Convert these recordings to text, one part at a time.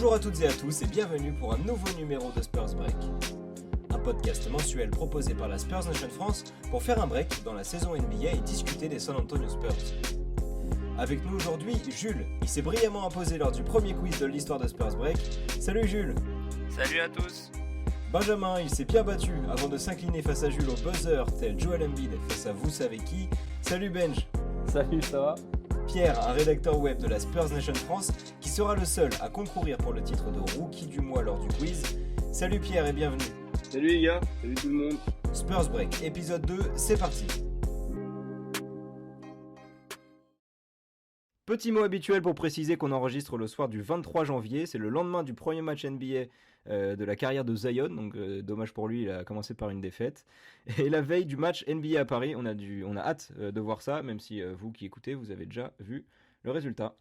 Bonjour à toutes et à tous et bienvenue pour un nouveau numéro de Spurs Break. Un podcast mensuel proposé par la Spurs Nation France pour faire un break dans la saison NBA et discuter des San Antonio Spurs. Avec nous aujourd'hui, Jules. Il s'est brillamment imposé lors du premier quiz de l'histoire de Spurs Break. Salut Jules. Salut à tous. Benjamin, il s'est bien battu avant de s'incliner face à Jules au buzzer, tel Joel Embiid face à vous savez qui. Salut Benj. Salut, ça va ? Pierre, un rédacteur web de la Spurs Nation France, qui sera le seul à concourir pour le titre de Rookie du mois lors du quiz. Salut Pierre et bienvenue. Salut les gars, salut tout le monde. Spurs Break, épisode 2, c'est parti. Petit mot habituel pour préciser qu'on enregistre le soir du 23 janvier, c'est le lendemain du premier match NBA de la carrière de Zion, donc dommage pour lui, il a commencé par une défaite. Et la veille du match NBA à Paris, on a hâte de voir ça, même si vous qui écoutez, vous avez déjà vu le résultat.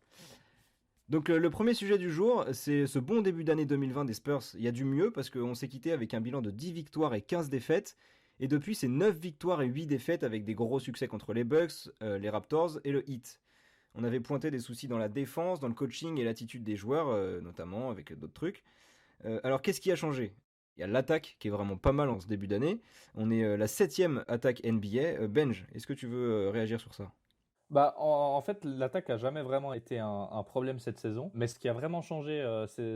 Donc le premier sujet du jour, c'est ce bon début d'année 2020 des Spurs. Il y a du mieux parce qu'on s'est quitté avec un bilan de 10 victoires et 15 défaites. Et depuis, c'est 9 victoires et 8 défaites avec des gros succès contre les Bucks, les Raptors et le Heat. On avait pointé des soucis dans la défense, dans le coaching et l'attitude des joueurs, notamment avec d'autres trucs. Alors qu'est-ce qui a changé ? Il y a l'attaque qui est vraiment pas mal en ce début d'année. On est la 7e attaque NBA. Benj, est-ce que tu veux réagir sur ça ? En fait, l'attaque n'a jamais vraiment été un problème cette saison. Mais ce qui a vraiment changé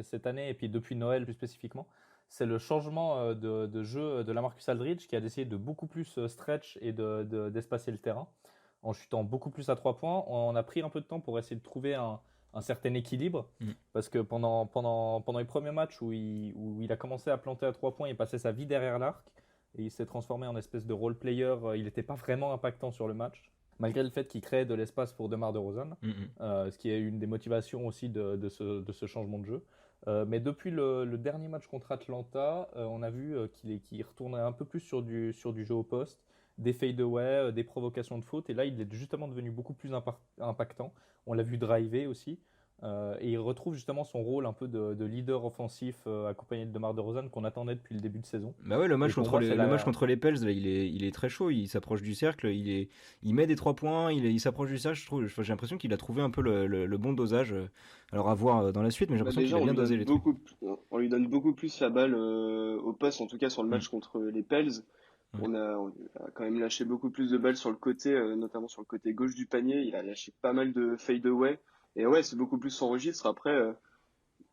cette année, et puis depuis Noël plus spécifiquement, c'est le changement de jeu de LaMarcus Aldridge qui a décidé de beaucoup plus stretch et d'espacer le terrain en chutant beaucoup plus à 3 points. On a pris un peu de temps pour essayer de trouver un certain équilibre parce que pendant les premiers matchs où il a commencé à planter à 3 points, il passait sa vie derrière l'arc et il s'est transformé en espèce de role player. Il n'était pas vraiment impactant sur le match, malgré le fait qu'il crée de l'espace pour DeMar DeRozan, ce qui est une des motivations aussi de ce changement de jeu. Mais depuis le dernier match contre Atlanta, on a vu qu'il retournait un peu plus sur du jeu au poste, des fade-away, des provocations de faute, et là il est justement devenu beaucoup plus impactant. On l'a vu driver aussi, et il retrouve justement son rôle un peu de leader offensif accompagné de DeMar DeRozan qu'on attendait depuis le début de saison. Bah ouais, le match contre les Pels, là, il est très chaud, il s'approche du cercle, il met des 3 points, il s'approche du cercle, j'ai l'impression qu'il a trouvé un peu le bon dosage. Alors à voir dans la suite, mais j'ai l'impression qu'il a bien dosé les trucs. On lui donne beaucoup plus la balle au poste, en tout cas sur le match contre les Pels. On a quand même lâché beaucoup plus de balles sur le côté, notamment sur le côté gauche du panier. Il a lâché pas mal de fade-away. Et ouais, c'est beaucoup plus son registre. Après,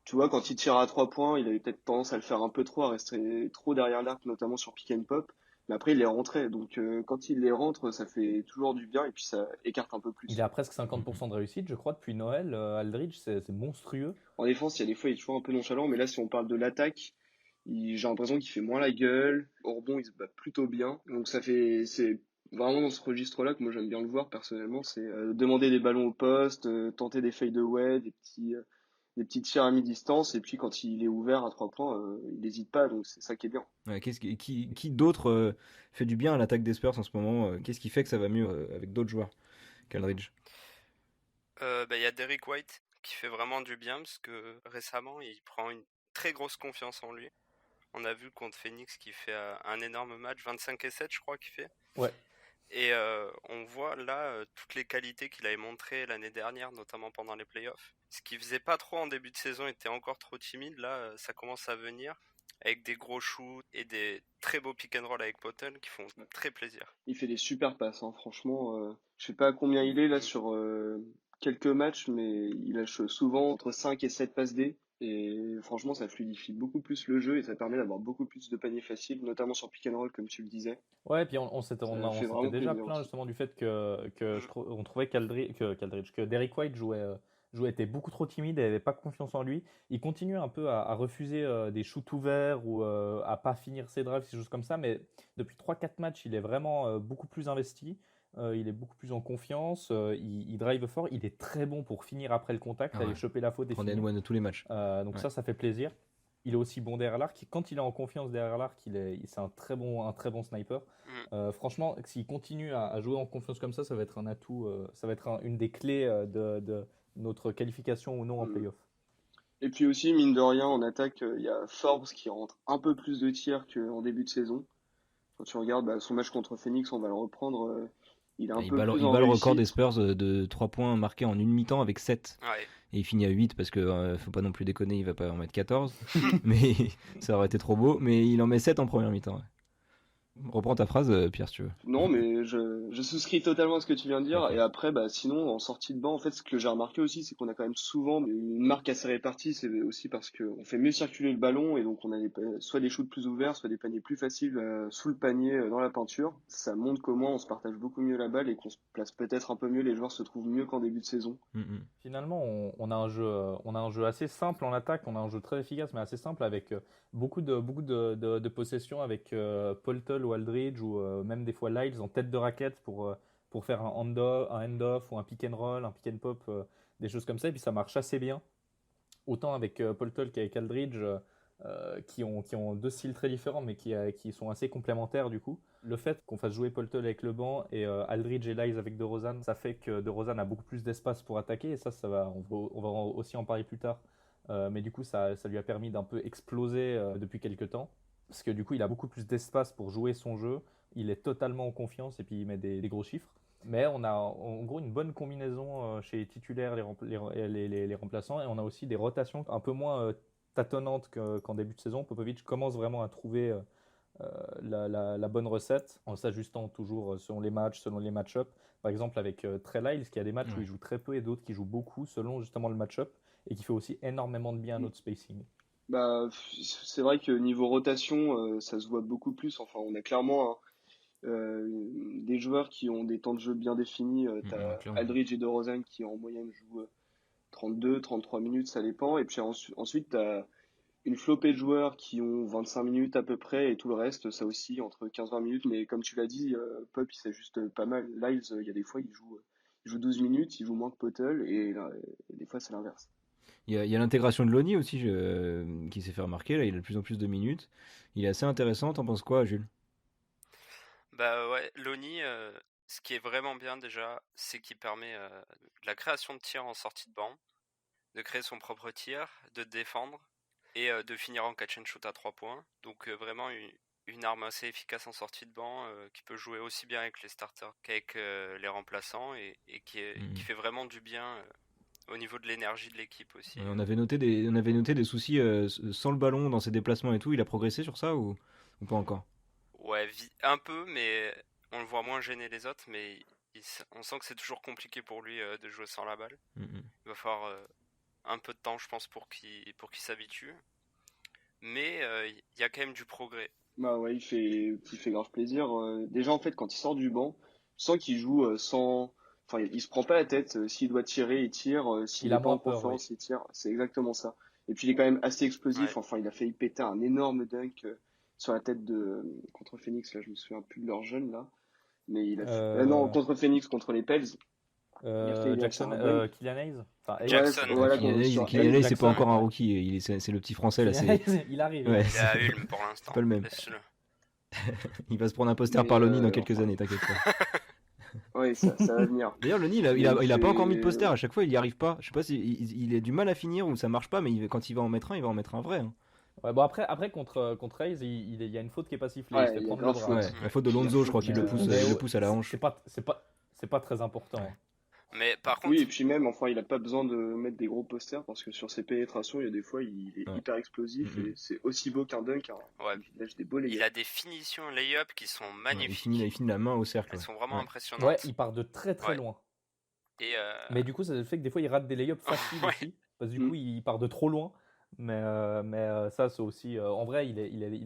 tu vois, quand il tire à 3 points, il avait peut-être tendance à le faire un peu trop, à rester trop derrière l'arc, notamment sur pick and pop. Mais après, il les rentrait. Donc, quand il les rentre, ça fait toujours du bien et puis ça écarte un peu plus. Il a presque 50% de réussite, je crois, depuis Noël. Aldridge, c'est monstrueux. En défense, il y a des fois, il est toujours un peu nonchalant. Mais là, si on parle de l'attaque, j'ai l'impression qu'il fait moins la gueule. Au rebond, il se bat plutôt bien. Donc, c'est vraiment dans ce registre-là que moi j'aime bien le voir personnellement. C'est demander des ballons au poste, tenter des fade-away, des petits tirs à mi-distance. Et puis, quand il est ouvert à 3 points, il n'hésite pas. Donc, c'est ça qui est bien. Ouais, qui d'autre fait du bien à l'attaque des Spurs en ce moment ? Qu'est-ce qui fait que ça va mieux avec d'autres joueurs qu'Aldridge ? Y a Derrick White qui fait vraiment du bien parce que récemment il prend une très grosse confiance en lui. On a vu contre Phoenix qu'il fait un énorme match, 25 et 7 je crois qu'il fait. Ouais. Et on voit là toutes les qualités qu'il avait montrées l'année dernière, notamment pendant les playoffs. Ce qu'il faisait pas trop en début de saison, était encore trop timide. Là, ça commence à venir avec des gros shoots et des très beaux pick and roll avec Potten qui font très plaisir. Il fait des super passes, hein. Franchement. Je sais pas à combien il est là sur quelques matchs, mais il lâche souvent entre 5 et 7 passes D. Et franchement, ça fluidifie beaucoup plus le jeu et ça permet d'avoir beaucoup plus de paniers faciles, notamment sur pick and roll, comme tu le disais. Ouais, et puis on s'était déjà plaint justement du fait on trouvait que Derrick White était beaucoup trop timide et n'avait pas confiance en lui. Il continue un peu à refuser des shoots ouverts ou à pas finir ses drives, ces choses comme ça, mais depuis 3-4 matchs, il est vraiment beaucoup plus investi. Il est beaucoup plus en confiance, il drive fort, il est très bon pour finir après le contact, aller choper la faute et finir. Prendre des de tous les matchs. Donc ça fait plaisir. Il est aussi bon derrière l'arc. Quand il est en confiance derrière l'arc, c'est un très bon sniper. Franchement, s'il continue à jouer en confiance comme ça va être un atout. Ça va être une des clés de notre qualification ou non en playoff. Et puis aussi, mine de rien, en attaque, il y a Forbes qui rentre un peu plus de tirs qu'en début de saison. Quand tu regardes son match contre Phoenix, on va le reprendre. Il bat le record des Spurs de 3 points marqués en une mi-temps avec 7. Ouais. et il finit à 8 parce que faut pas non plus déconner, il va pas en mettre 14. Mais ça aurait été trop beau. Mais il en met 7 en première mi-temps. Ouais. Reprends ta phrase, Pierre, si tu veux. Non, mais je souscris totalement à ce que tu viens de dire. Ok. Et après, bah, sinon, en sortie de banc, en fait, ce que j'ai remarqué aussi, c'est qu'on a quand même souvent une marque assez répartie. C'est aussi parce qu'on fait mieux circuler le ballon et donc on a soit des shoots plus ouverts, soit des paniers plus faciles sous le panier, dans la peinture. Ça montre comment on se partage beaucoup mieux la balle et qu'on se place peut-être un peu mieux. Les joueurs se trouvent mieux qu'en début de saison. Finalement, on a un jeu assez simple en attaque, on a un jeu très efficace mais assez simple avec beaucoup de possessions avec Poltel ou Aldridge ou même des fois Lyles en tête de raquette pour faire un hand-off ou un pick and roll, un pick and pop, des choses comme ça. Et puis ça marche assez bien, autant avec Poltel qu'avec Aldridge, qui ont deux styles très différents mais qui sont assez complémentaires du coup. Le fait qu'on fasse jouer Poltel avec le banc et Aldridge et Lyles avec DeRozan, ça fait que DeRozan a beaucoup plus d'espace pour attaquer et on va aussi en parler plus tard. Mais du coup, ça lui a permis d'un peu exploser depuis quelques temps parce que du coup, il a beaucoup plus d'espace pour jouer son jeu. Il est totalement en confiance et puis il met des gros chiffres. Mais on a en gros une bonne combinaison chez les titulaires, les remplaçants, et on a aussi des rotations un peu moins tâtonnantes qu'en début de saison. Popovic commence vraiment à trouver la bonne recette en s'ajustant toujours selon les matchs, selon les match-up. Par exemple, avec Trey Lyles, qui a des matchs où il joue très peu et d'autres qui jouent beaucoup selon justement le match-up et qui fait aussi énormément de bien à notre spacing. Bah, c'est vrai que niveau rotation, ça se voit beaucoup plus. Enfin, on a clairement des joueurs qui ont des temps de jeu bien définis. T'as Clairement. Aldridge et DeRozan qui en moyenne jouent 32, 33 minutes, ça dépend. Et puis ensuite, t'as une flopée de joueurs qui ont 25 minutes à peu près et tout le reste, ça aussi entre 15-20 minutes. Mais comme tu l'as dit, Pop, il s'ajuste pas mal. Lyles, il y a des fois, il joue 12 minutes, il joue moins que Potel et des fois, c'est l'inverse. Il y a l'intégration de Lonnie aussi qui s'est fait remarquer. Là, il a de plus en plus de minutes. Il est assez intéressant. T'en penses quoi, Jules? Bah ouais, Lonnie, ce qui est vraiment bien déjà, c'est qu'il permet de la création de tir en sortie de banc, de créer son propre tir, de défendre et de finir en catch and shoot à 3 points. Donc vraiment une arme assez efficace en sortie de banc qui peut jouer aussi bien avec les starters qu'avec les remplaçants et qui fait vraiment du bien au niveau de l'énergie de l'équipe aussi. On avait noté des soucis sans le ballon dans ses déplacements et tout. Il a progressé sur ça ou pas encore? Ouais, un peu, mais on le voit moins gêner les autres, mais on sent que c'est toujours compliqué pour lui de jouer sans la balle. Il va falloir un peu de temps, je pense, pour qu'il s'habitue. Mais il y a quand même du progrès. Bah ouais, il fait grave plaisir. Déjà, en fait, quand il sort du banc, je sens qu'il joue sans. Enfin, il se prend pas la tête. S'il doit tirer, il tire. S'il Il est a pas en moins peur, oui. confiance, il tire. C'est exactement ça. Et puis, il est quand même assez explosif. Ouais. Enfin, il a failli péter un énorme dunk sur la tête contre Phoenix. Là, je me souviens plus de leur jeune, là. Mais non, contre Phoenix, contre les Pels. Il a fait Jackson, un dunk. Kylian Hayes. Enfin, Hayes. Jackson. Ouais, voilà, Kylian Hayes, c'est pas Jackson. encore un rookie. C'est le petit français là. Kylian Hayes, il arrive. Ouais. Il est à Ulm pour l'instant. C'est pas le même. Laisse-le. Il va se prendre un poster Mais, par Lonnie dans quelques enfin, années, t'inquiète pas. Ouais, ça va venir. D'ailleurs, Lonnie, il a pas encore mis de poster. À chaque fois, il y arrive pas. Je sais pas si il a du mal à finir ou ça marche pas, mais quand il va en mettre un, il va en mettre un vrai. Hein. Ouais, bon après contre Hayes, il y a une faute qui est pas sifflée. Ouais, il se fait il y a prendre le grave bras. Ouais, la faute de Lonzo, je crois qu'il le pousse à la hanche. C'est pas très important. Ouais. Mais par contre, Oui, et puis même, enfin, il a pas besoin de mettre des gros posters parce que sur ses pénétrations, il y a des fois, il est hyper explosif et c'est aussi beau qu'un dunk. ouais, Il lâche des beaux il layups. a des finitions layup qui sont Ouais, magnifiques. il finit la main au cercle. Elles sont vraiment Ouais. impressionnantes. Ouais, il part de très Ouais. loin. Et Mais du coup, ça fait que des fois, il rate des layups faciles Ouais. aussi. Parce que du coup, il part de trop loin. Mais ça, c'est aussi. En vrai, il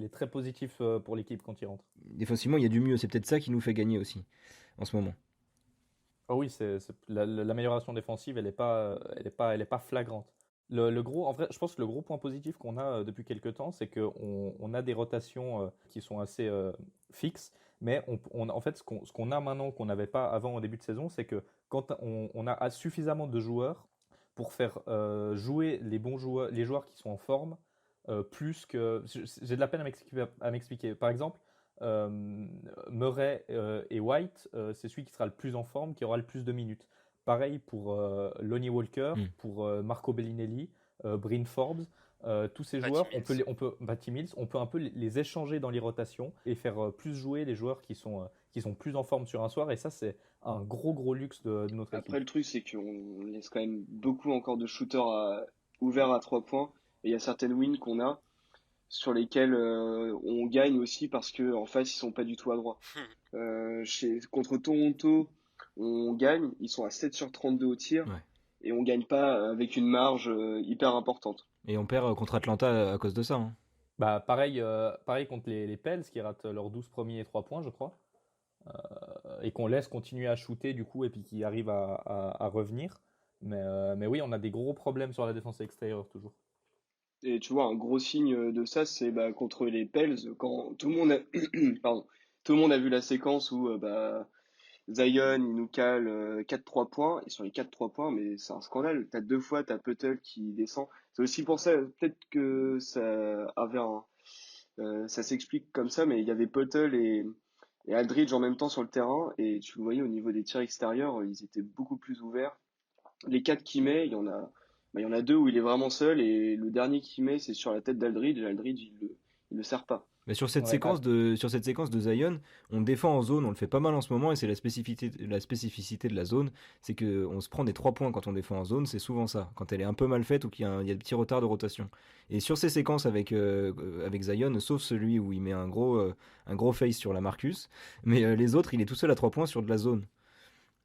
est très positif pour l'équipe quand il rentre. Défensivement, il y a du mieux. C'est peut-être ça qui nous fait gagner aussi en ce moment. Ah oui, l'amélioration défensive, elle est pas flagrante. Le gros, en vrai, je pense que le gros point positif qu'on a depuis quelques temps, c'est qu'on a des rotations qui sont assez fixes, mais en fait, ce qu'on a maintenant qu'on n'avait pas avant au début de saison, c'est que quand on a suffisamment de joueurs pour faire jouer les bons joueurs, les joueurs qui sont en forme, plus que j'ai de la peine à m'expliquer. Par exemple, euh, Murray et White, c'est celui qui sera le plus en forme, qui aura le plus de minutes. Pareil pour Lonnie Walker, pour Marco Bellinelli, Bryn Forbes. tous ces Patty joueurs, Mills. Patty Mills, on peut un peu les échanger dans les rotations et faire plus jouer les joueurs qui sont plus en forme sur un soir. Et ça, c'est un gros luxe de notre Après, équipe. le truc, c'est qu'on laisse quand même beaucoup encore de shooters ouverts à 3 points. Et il y a certaines wins qu'on a sur lesquelles on gagne aussi parce que en face, ils sont pas du tout à droit. Contre Toronto, on gagne, ils sont à 7 sur 32 au tir. Ouais. Et on gagne pas avec une marge hyper importante. Et on perd contre Atlanta à cause de ça. Hein. Bah, pareil contre les Pels qui ratent leurs 12 premiers 3 points, je crois. Et qu'on laisse continuer à shooter du coup et puis qui arrive à revenir. Mais oui, on a des gros problèmes sur la défense extérieure toujours. Et tu vois, un gros signe de ça, c'est contre les Pels, quand tout le monde a, pardon, tout le monde a vu la séquence où Zion, il nous cale 4-3 points, et sur les 4-3 points, mais c'est un scandale. T'as 2 fois, t'as Puttle qui descend. C'est aussi pour ça, peut-être que ça s'explique comme ça, mais il y avait Puttle et Aldridge en même temps sur le terrain, et tu le voyais au niveau des tirs extérieurs, ils étaient beaucoup plus ouverts. Les 4 qu'il met, il y en a 2 où il est vraiment seul, et le dernier qu'il met, c'est sur la tête d'Aldridge, et Aldridge, il le sert pas. Mais sur cette Ouais, séquence de Zion, on défend en zone, on le fait pas mal en ce moment et c'est la spécificité de la zone, c'est que on se prend des 3 points quand on défend en zone, c'est souvent ça, quand elle est un peu mal faite ou il y a des petits retards de rotation. Et sur ces séquences avec Zion, sauf celui où il met un gros face sur la Marcus, mais les autres, il est tout seul à 3 points sur de la zone.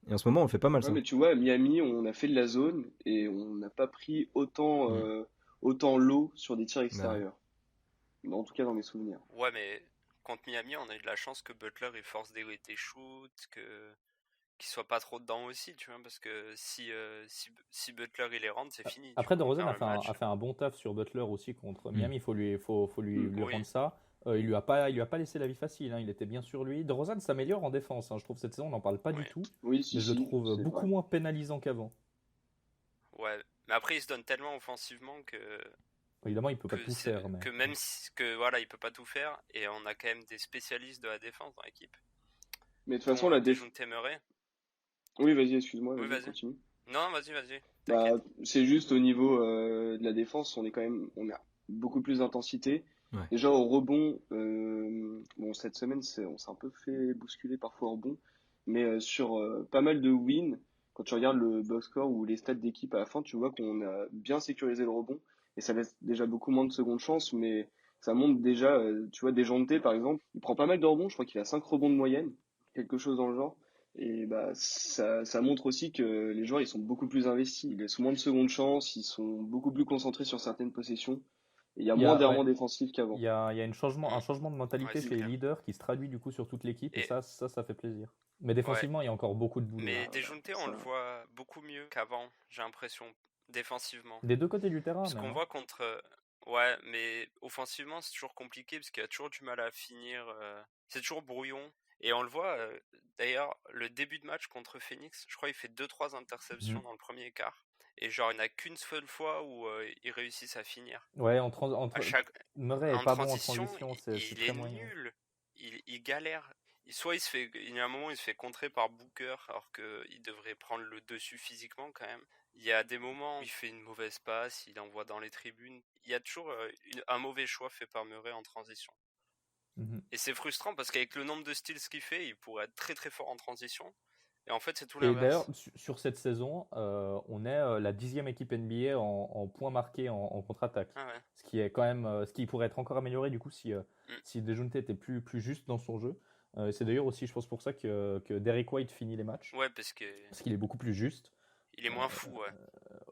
Et en ce moment, on le fait pas mal Ouais, ça. mais tu vois, à Miami, on a fait de la zone, et on n'a pas pris Mm. autant l'eau sur des tirs Bah ouais. extérieurs. En tout cas, dans mes souvenirs. Ouais, mais contre Miami, on a eu de la chance que Butler il force des shoots, qu'il soit pas trop dedans aussi, tu vois, parce que si Butler il les rentre, c'est fini, tu Après, vois, on DeRozan perd le a match. fait un bon taf sur Butler aussi contre Mm. Miami. Il faut lui Mm. Oui, rendre ça. Il lui a pas laissé la vie facile. Hein. Il était bien sur lui. DeRozan s'améliore en défense. Hein. Je trouve cette saison, on n'en parle pas du oui, tout. Oui, Mais si, je le si, trouve c'est beaucoup vrai. moins pénalisant qu'avant. ouais. Mais après, il se donne tellement offensivement Évidemment, il peut pas tout faire. Mais... que même si que voilà, il peut pas tout faire, et on a quand même des spécialistes de la défense dans l'équipe, Mais de toute façon, dont Dejounte Murray. Oui, vas-y, excuse-moi, Oui, vas-y, vas-y. continue. Non, vas-y, Bah, t'inquiète. c'est juste au niveau de la défense, on a beaucoup plus d'intensité. Ouais. Déjà au rebond, bon cette semaine on s'est un peu fait bousculer parfois au rebond, mais sur pas mal de wins, quand tu regardes le box score ou les stats d'équipe à la fin, tu vois qu'on a bien sécurisé le rebond et ça laisse déjà beaucoup moins de secondes chances, mais ça montre déjà, tu vois, Dejounte par exemple, il prend pas mal de rebonds, je crois qu'il a 5 rebonds de moyenne, quelque chose dans le genre. Et bah ça montre aussi que les joueurs ils sont beaucoup plus investis, ils laissent moins de secondes chances, ils sont beaucoup plus concentrés sur certaines possessions, et il y a Il y moins a, d'errements ouais, défensifs il qu'avant. y a, il y a un changement de Ouais, mentalité c'est chez les clair. leaders qui se traduit du coup sur toute l'équipe. Et Et ça fait plaisir. Mais ouais, défensivement, il y a encore beaucoup de boulot. mais Hein. Dejounte, on Ça, le voit beaucoup mieux qu'avant, j'ai l'impression, défensivement. Des deux côtés du terrain, Parce même. qu'on Hein. voit contre. Ouais, mais offensivement, c'est toujours compliqué parce qu'il a toujours du mal à finir. C'est toujours brouillon. Et on le voit, d'ailleurs, le début de match contre Phoenix, je crois qu'il fait 2-3 interceptions Mhm. dans le premier quart. Et genre, il n'y en a qu'une seule fois où ils réussissent à finir. Ouais, À chaque... Murray est En pas bon en transition, transition, c'est il est très moyen. nul. Il galère. Soit il se fait, il y a un moment où il se fait contrer par Booker alors qu'il devrait prendre le dessus physiquement quand même. Il y a des moments où il fait une mauvaise passe, il envoie dans les tribunes. Il y a toujours un mauvais choix fait par Murray en transition. Mhm. Et c'est frustrant parce qu'avec le nombre de steals qu'il fait, il pourrait être très très fort en transition. Et en fait, c'est tout Et d'ailleurs, l'inverse. sur cette saison, on est la 10e équipe NBA en points marqués en contre-attaque. Ah ouais. Ce qui est quand même, ce qui pourrait être encore amélioré du coup Mm. si Dejounte était plus juste dans son jeu. C'est d'ailleurs aussi, je pense, pour ça que Derrick White finit les matchs. Ouais, parce que Parce qu'il est beaucoup plus juste. il est moins fou, ouais.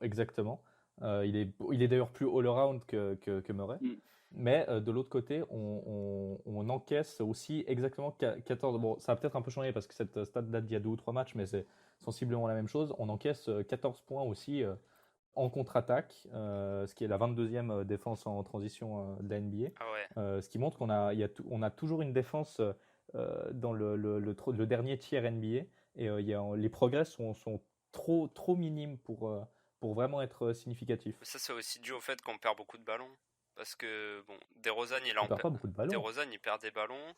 Exactement. Il est d'ailleurs plus all-around que Murray. mm. Mais de l'autre côté, on encaisse aussi exactement 14. Bon, ça a peut-être un peu changé parce que cette stat date d'il y a 2 ou 3 matchs, mais c'est sensiblement la même chose. On encaisse 14 points aussi en contre-attaque, ce qui est la 22e défense en transition de la NBA. Ah ouais. Ce qui montre on a toujours une défense dans le dernier tiers NBA. Et les progrès sont trop minimes pour vraiment être significatifs. Mais ça, c'est aussi dû au fait qu'on perd beaucoup de ballons. Parce que, bon, On perd pas beaucoup de ballons. DeRozan, il perd des ballons.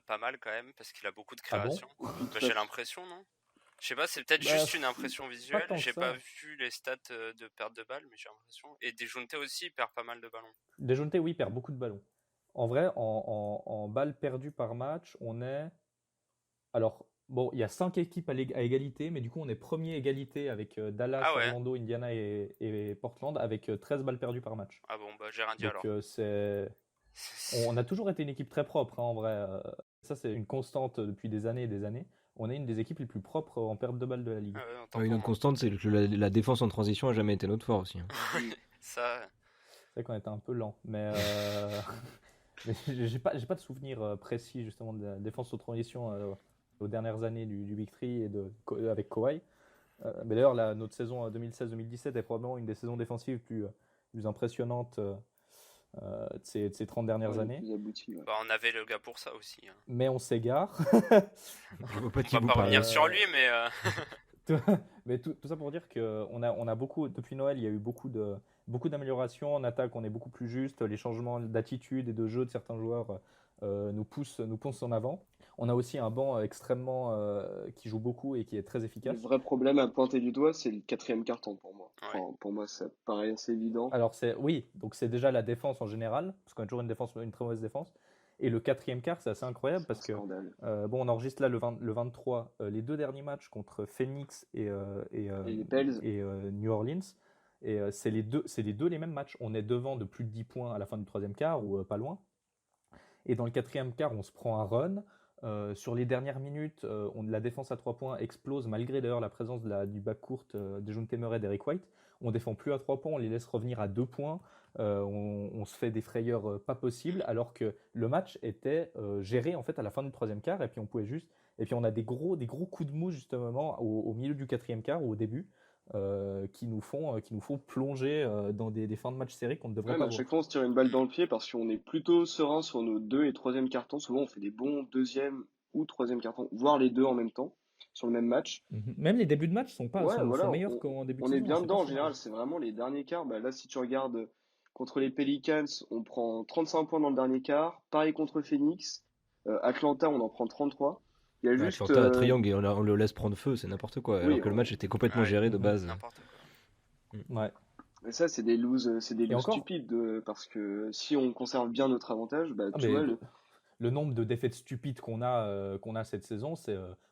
Pas mal quand même, parce qu'il a beaucoup de Ah bon? création. Bah, j'ai l'impression, non? Je sais pas, c'est peut-être Bah, juste une impression visuelle. tant que J'ai ça. pas vu les stats de perte de balles, mais j'ai l'impression. Et Dejounte aussi, il perd pas mal de ballons. Dejounte, oui, perd beaucoup de ballons. En vrai, en balles perdues par match, on est. Alors, bon, il y a 5 équipes à égalité, mais du coup, on est premier égalité avec Dallas, Ah ouais. Orlando, Indiana et Portland, avec 13 balles perdues par match. Ah bon, bah j'ai rien dit Donc, alors. on a toujours été une équipe très propre, hein, en vrai. Ça, c'est une constante depuis des années et des années. On est une des équipes les plus propres en perte de balles de la ligue. Ah ouais, autant Une pour autre moi. constante, c'est que la défense en transition a jamais été notre fort aussi. Hein. Ça, C'est vrai qu'on était un peu lent, mais, mais j'ai pas de souvenir précis justement de la défense aux transitions aux dernières années du Big Three et avec Kawhi. Mais d'ailleurs, notre saison 2016-2017 est probablement une des saisons défensives plus impressionnantes de ces 30 dernières années. Plus abouti, ouais. bah, on avait le gars pour ça aussi. Hein. Mais on s'égare. Je vois pas de qui On va vous pas parlez. revenir sur lui, mais Mais tout ça pour dire qu'on a beaucoup, depuis Noël, il y a eu beaucoup d'améliorations. En attaque, on est beaucoup plus juste. Les changements d'attitude et de jeu de certains joueurs nous poussent en avant. On a aussi un banc extrêmement qui joue beaucoup et qui est très Le efficace. vrai problème à pointer du doigt, c'est le 4e carton pour moi. Ouais. Enfin, pour moi, ça paraît assez évident. Alors oui, donc c'est déjà la défense en général, parce qu'on a toujours une très mauvaise défense. Et le 4e quart, c'est assez incroyable parce C'est un que scandale. bon, on enregistre là le 23, les 2 derniers matchs contre Phoenix et les Pels. New Orleans. Et c'est les deux les mêmes matchs. On est devant de plus de 10 points à la fin du 3e quart ou pas loin. Et dans le 4e quart, on se prend un run. Sur les dernières minutes, la défense à 3 points explose malgré d'ailleurs la présence du backcourt Dejounte Murray et d'Eric White. On défend plus à 3 points, on les laisse revenir à 2 points. On se fait des frayeurs pas possibles, alors que le match était géré en fait à la fin du 3e quart, et puis on a des gros coups de mou justement au milieu du 4e quart ou au début. Qui nous font plonger dans des fins de match serrés qu'on ne devrait Ouais, pas mais à voir. chaque fois, on se tire une balle dans le pied parce qu'on est plutôt serein sur nos 2 et 3e cartons. Souvent, on fait des bons 2e ou 3e cartons, voire les deux en même temps, sur le même match. Même les débuts de match sont Ouais, voilà, meilleurs qu'en début de on est saison. bien C'est dedans pas en si général. mal. C'est vraiment les derniers quarts. Bah, là, si tu regardes contre les Pelicans, on prend 35 points dans le dernier quart. Pareil contre Phoenix. Atlanta, on en prend 33. Il y a juste. Atlanta, triangle, et on le laisse prendre feu, c'est n'importe quoi. Oui, alors que le match était complètement Ouais. géré de base. n'importe quoi. Ouais. Et ça, c'est des loses encore stupides. Parce que si on conserve bien notre avantage, bah, Ah, tu mais vois. le nombre de défaites stupides qu'on a cette saison,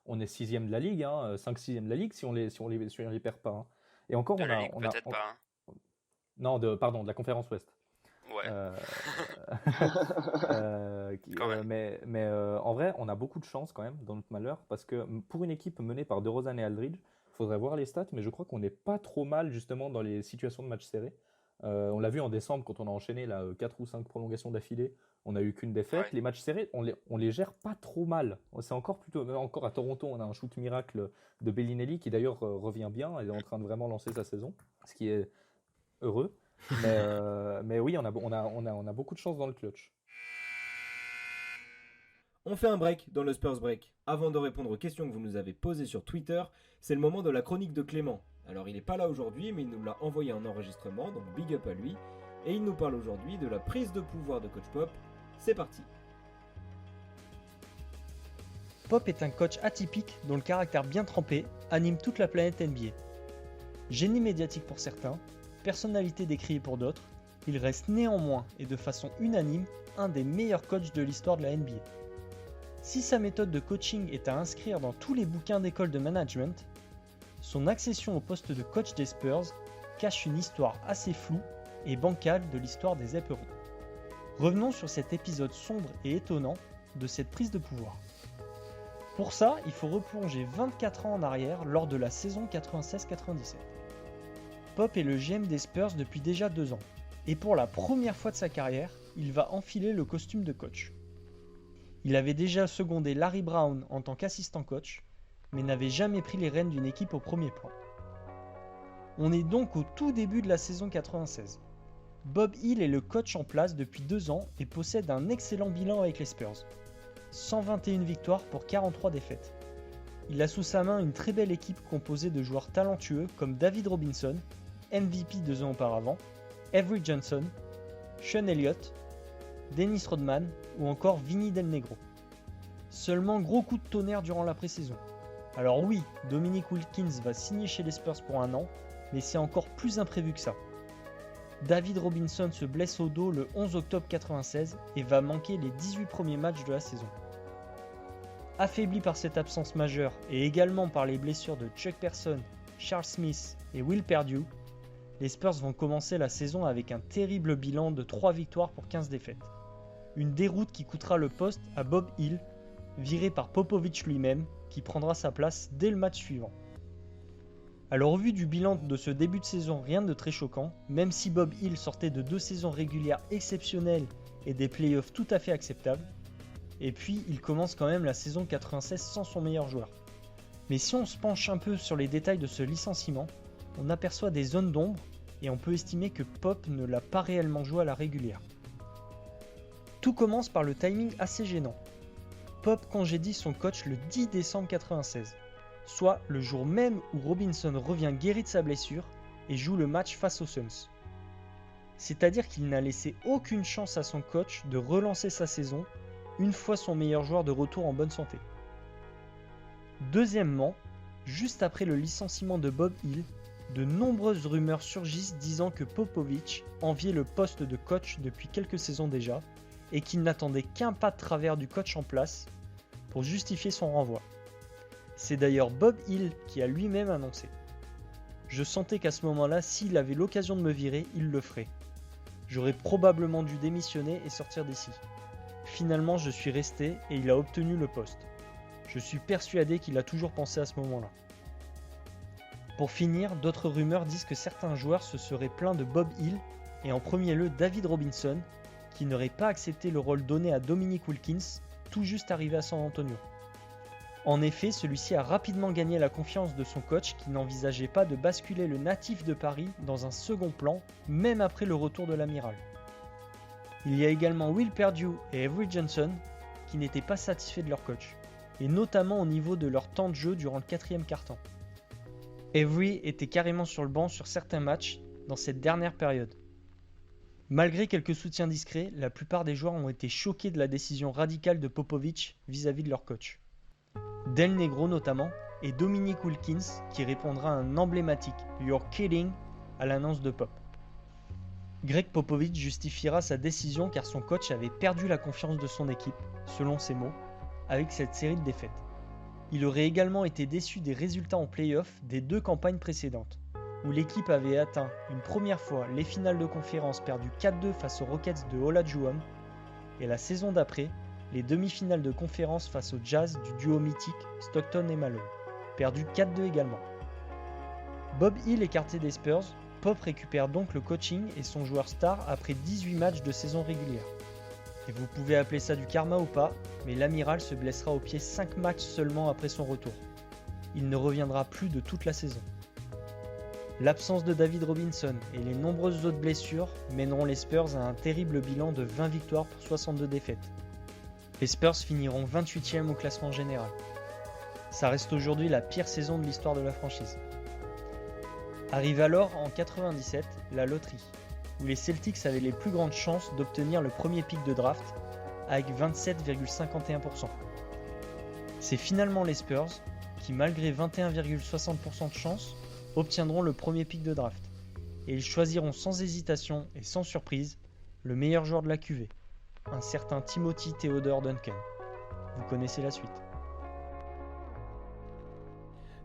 on est 6e de la ligue, 5-6e de la ligue si on les perd pas. Hein. Et encore, De la ligue, peut-être pas. Hein. Non, de la conférence Ouest. Ouais. Quand même. Mais en vrai, on a beaucoup de chance quand même dans notre malheur, parce que pour une équipe menée par DeRozan et Aldridge, il faudrait voir les stats, mais je crois qu'on n'est pas trop mal justement dans les situations de match serré. On l'a vu en décembre quand on a enchaîné 4 ou 5 prolongations d'affilée, on n'a eu qu'une défaite. Ouais. Les matchs serrés, on les gère pas trop mal. C'est encore à Toronto, on a un shoot miracle de Bellinelli qui d'ailleurs revient bien, il est en train de vraiment lancer sa saison, ce qui est heureux. Mais oui, on a beaucoup de chance dans le clutch. On fait un break dans le Spurs Break. Avant de répondre aux questions que vous nous avez posées sur Twitter, c'est le moment de la chronique de Clément. Alors il n'est pas là aujourd'hui, mais il nous l'a envoyé en enregistrement, donc big up à lui. Et il nous parle aujourd'hui de la prise de pouvoir de Coach Pop. C'est parti. Pop est un coach atypique dont le caractère bien trempé anime toute la planète NBA. Génie médiatique pour certains, personnalité décriée pour d'autres, il reste néanmoins et de façon unanime un des meilleurs coachs de l'histoire de la NBA. Si sa méthode de coaching est à inscrire dans tous les bouquins d'école de management, son accession au poste de coach des Spurs cache une histoire assez floue et bancale de l'histoire des éperons. Revenons sur cet épisode sombre et étonnant de cette prise de pouvoir. Pour ça, il faut replonger 24 ans en arrière lors de la saison 96-97. Pop est le GM des Spurs depuis déjà 2 ans, et pour la première fois de sa carrière, il va enfiler le costume de coach. Il avait déjà secondé Larry Brown en tant qu'assistant coach, mais n'avait jamais pris les rênes d'une équipe au premier plan. On est donc au tout début de la saison 96. Bob Hill est le coach en place depuis 2 ans et possède un excellent bilan avec les Spurs. 121 victoires pour 43 défaites. Il a sous sa main une très belle équipe composée de joueurs talentueux comme David Robinson, MVP 2 ans auparavant, Avery Johnson, Sean Elliott, Dennis Rodman ou encore Vinny Del Negro. Seulement gros coup de tonnerre durant la pré-saison. Alors oui, Dominique Wilkins va signer chez les Spurs pour 1 an, mais c'est encore plus imprévu que ça. David Robinson se blesse au dos le 11 octobre 1996 et va manquer les 18 premiers matchs de la saison. Affaibli par cette absence majeure et également par les blessures de Chuck Person, Charles Smith et Will Perdue, les Spurs vont commencer la saison avec un terrible bilan de 3 victoires pour 15 défaites. Une déroute qui coûtera le poste à Bob Hill, viré par Popovich lui-même, qui prendra sa place dès le match suivant. Alors au vu du bilan de ce début de saison, rien de très choquant, même si Bob Hill sortait de 2 saisons régulières exceptionnelles et des playoffs tout à fait acceptables, et puis il commence quand même la saison 96 sans son meilleur joueur. Mais si on se penche un peu sur les détails de ce licenciement, on aperçoit des zones d'ombre et on peut estimer que Pop ne l'a pas réellement joué à la régulière. Tout commence par le timing assez gênant. Pop congédie son coach le 10 décembre 1996, soit le jour même où Robinson revient guéri de sa blessure et joue le match face aux Suns. C'est-à-dire qu'il n'a laissé aucune chance à son coach de relancer sa saison une fois son meilleur joueur de retour en bonne santé. Deuxièmement, juste après le licenciement de Bob Hill, de nombreuses rumeurs surgissent disant que Popovich enviait le poste de coach depuis quelques saisons déjà et qu'il n'attendait qu'un pas de travers du coach en place pour justifier son renvoi. C'est d'ailleurs Bob Hill qui a lui-même annoncé. Je sentais qu'à ce moment-là, s'il avait l'occasion de me virer, il le ferait. J'aurais probablement dû démissionner et sortir d'ici. Finalement, je suis resté et il a obtenu le poste. Je suis persuadé qu'il a toujours pensé à ce moment-là. Pour finir, d'autres rumeurs disent que certains joueurs se seraient plaints de Bob Hill et en premier lieu David Robinson, qui n'aurait pas accepté le rôle donné à Dominique Wilkins, tout juste arrivé à San Antonio. En effet, celui-ci a rapidement gagné la confiance de son coach qui n'envisageait pas de basculer le natif de Paris dans un second plan, même après le retour de l'amiral. Il y a également Will Perdue et Avery Johnson qui n'étaient pas satisfaits de leur coach, et notamment au niveau de leur temps de jeu durant le 4e quart-temps. Avery était carrément sur le banc sur certains matchs dans cette dernière période. Malgré quelques soutiens discrets, la plupart des joueurs ont été choqués de la décision radicale de Popovich vis-à-vis de leur coach. Del Negro notamment, et Dominique Wilkins qui répondra à un emblématique « You're kidding » à l'annonce de Pop. Greg Popovich justifiera sa décision car son coach avait perdu la confiance de son équipe, selon ses mots, avec cette série de défaites. Il aurait également été déçu des résultats en play-off des 2 campagnes précédentes, où l'équipe avait atteint une première fois les finales de conférence perdues 4-2 face aux Rockets de Olajuwon, et la saison d'après, les demi-finales de conférence face au Jazz du duo mythique Stockton et Malone, perdues 4-2 également. Bob Hill écarté des Spurs, Pop récupère donc le coaching et son joueur star après 18 matchs de saison régulière. Et vous pouvez appeler ça du karma ou pas, mais l'amiral se blessera au pied 5 matchs seulement après son retour. Il ne reviendra plus de toute la saison. L'absence de David Robinson et les nombreuses autres blessures mèneront les Spurs à un terrible bilan de 20 victoires pour 62 défaites. Les Spurs finiront 28e au classement général. Ça reste aujourd'hui la pire saison de l'histoire de la franchise. Arrive alors en 97 la loterie, où les Celtics avaient les plus grandes chances d'obtenir le premier pick de draft avec 27,51%. C'est finalement les Spurs qui, malgré 21,60% de chance, obtiendront le premier pick de draft, et ils choisiront sans hésitation et sans surprise le meilleur joueur de la QV, un certain Timothy Theodore Duncan. Vous connaissez la suite.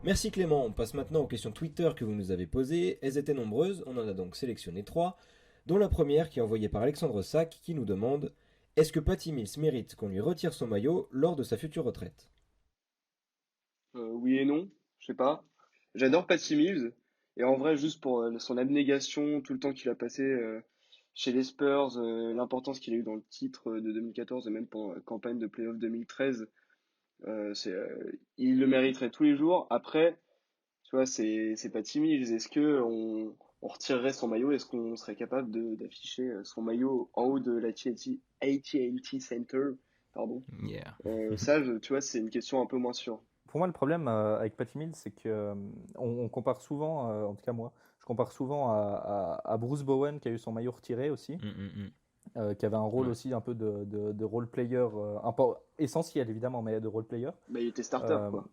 Merci Clément, on passe maintenant aux questions Twitter que vous nous avez posées. Elles étaient nombreuses, on en a donc sélectionné 3, dont la première qui est envoyée par Alexandre Sack qui nous demande « Est-ce que Patty Mills mérite qu'on lui retire son maillot lors de sa future retraite ?» Oui et non, je sais pas. J'adore Patty Mills, et en vrai, juste pour son abnégation, tout le temps qu'il a passé chez les Spurs, l'importance qu'il a eu dans le titre de 2014 et même pendant la campagne de playoff 2013, il le mériterait tous les jours. Après, tu vois, c'est Patty Mills. Est-ce que on retirerait son maillot? Est-ce qu'on serait capable d'afficher son maillot en haut de la AT&T Center? Pardon. Yeah. Ça, tu vois, c'est une question un peu moins sûre. Pour moi, le problème avec Patty Mills, c'est que on compare souvent, en tout cas moi, je compare souvent à Bruce Bowen qui a eu son maillot retiré aussi, qui avait un rôle aussi un peu de role player, essentiel évidemment, mais de role player. Bah, il était starter, quoi.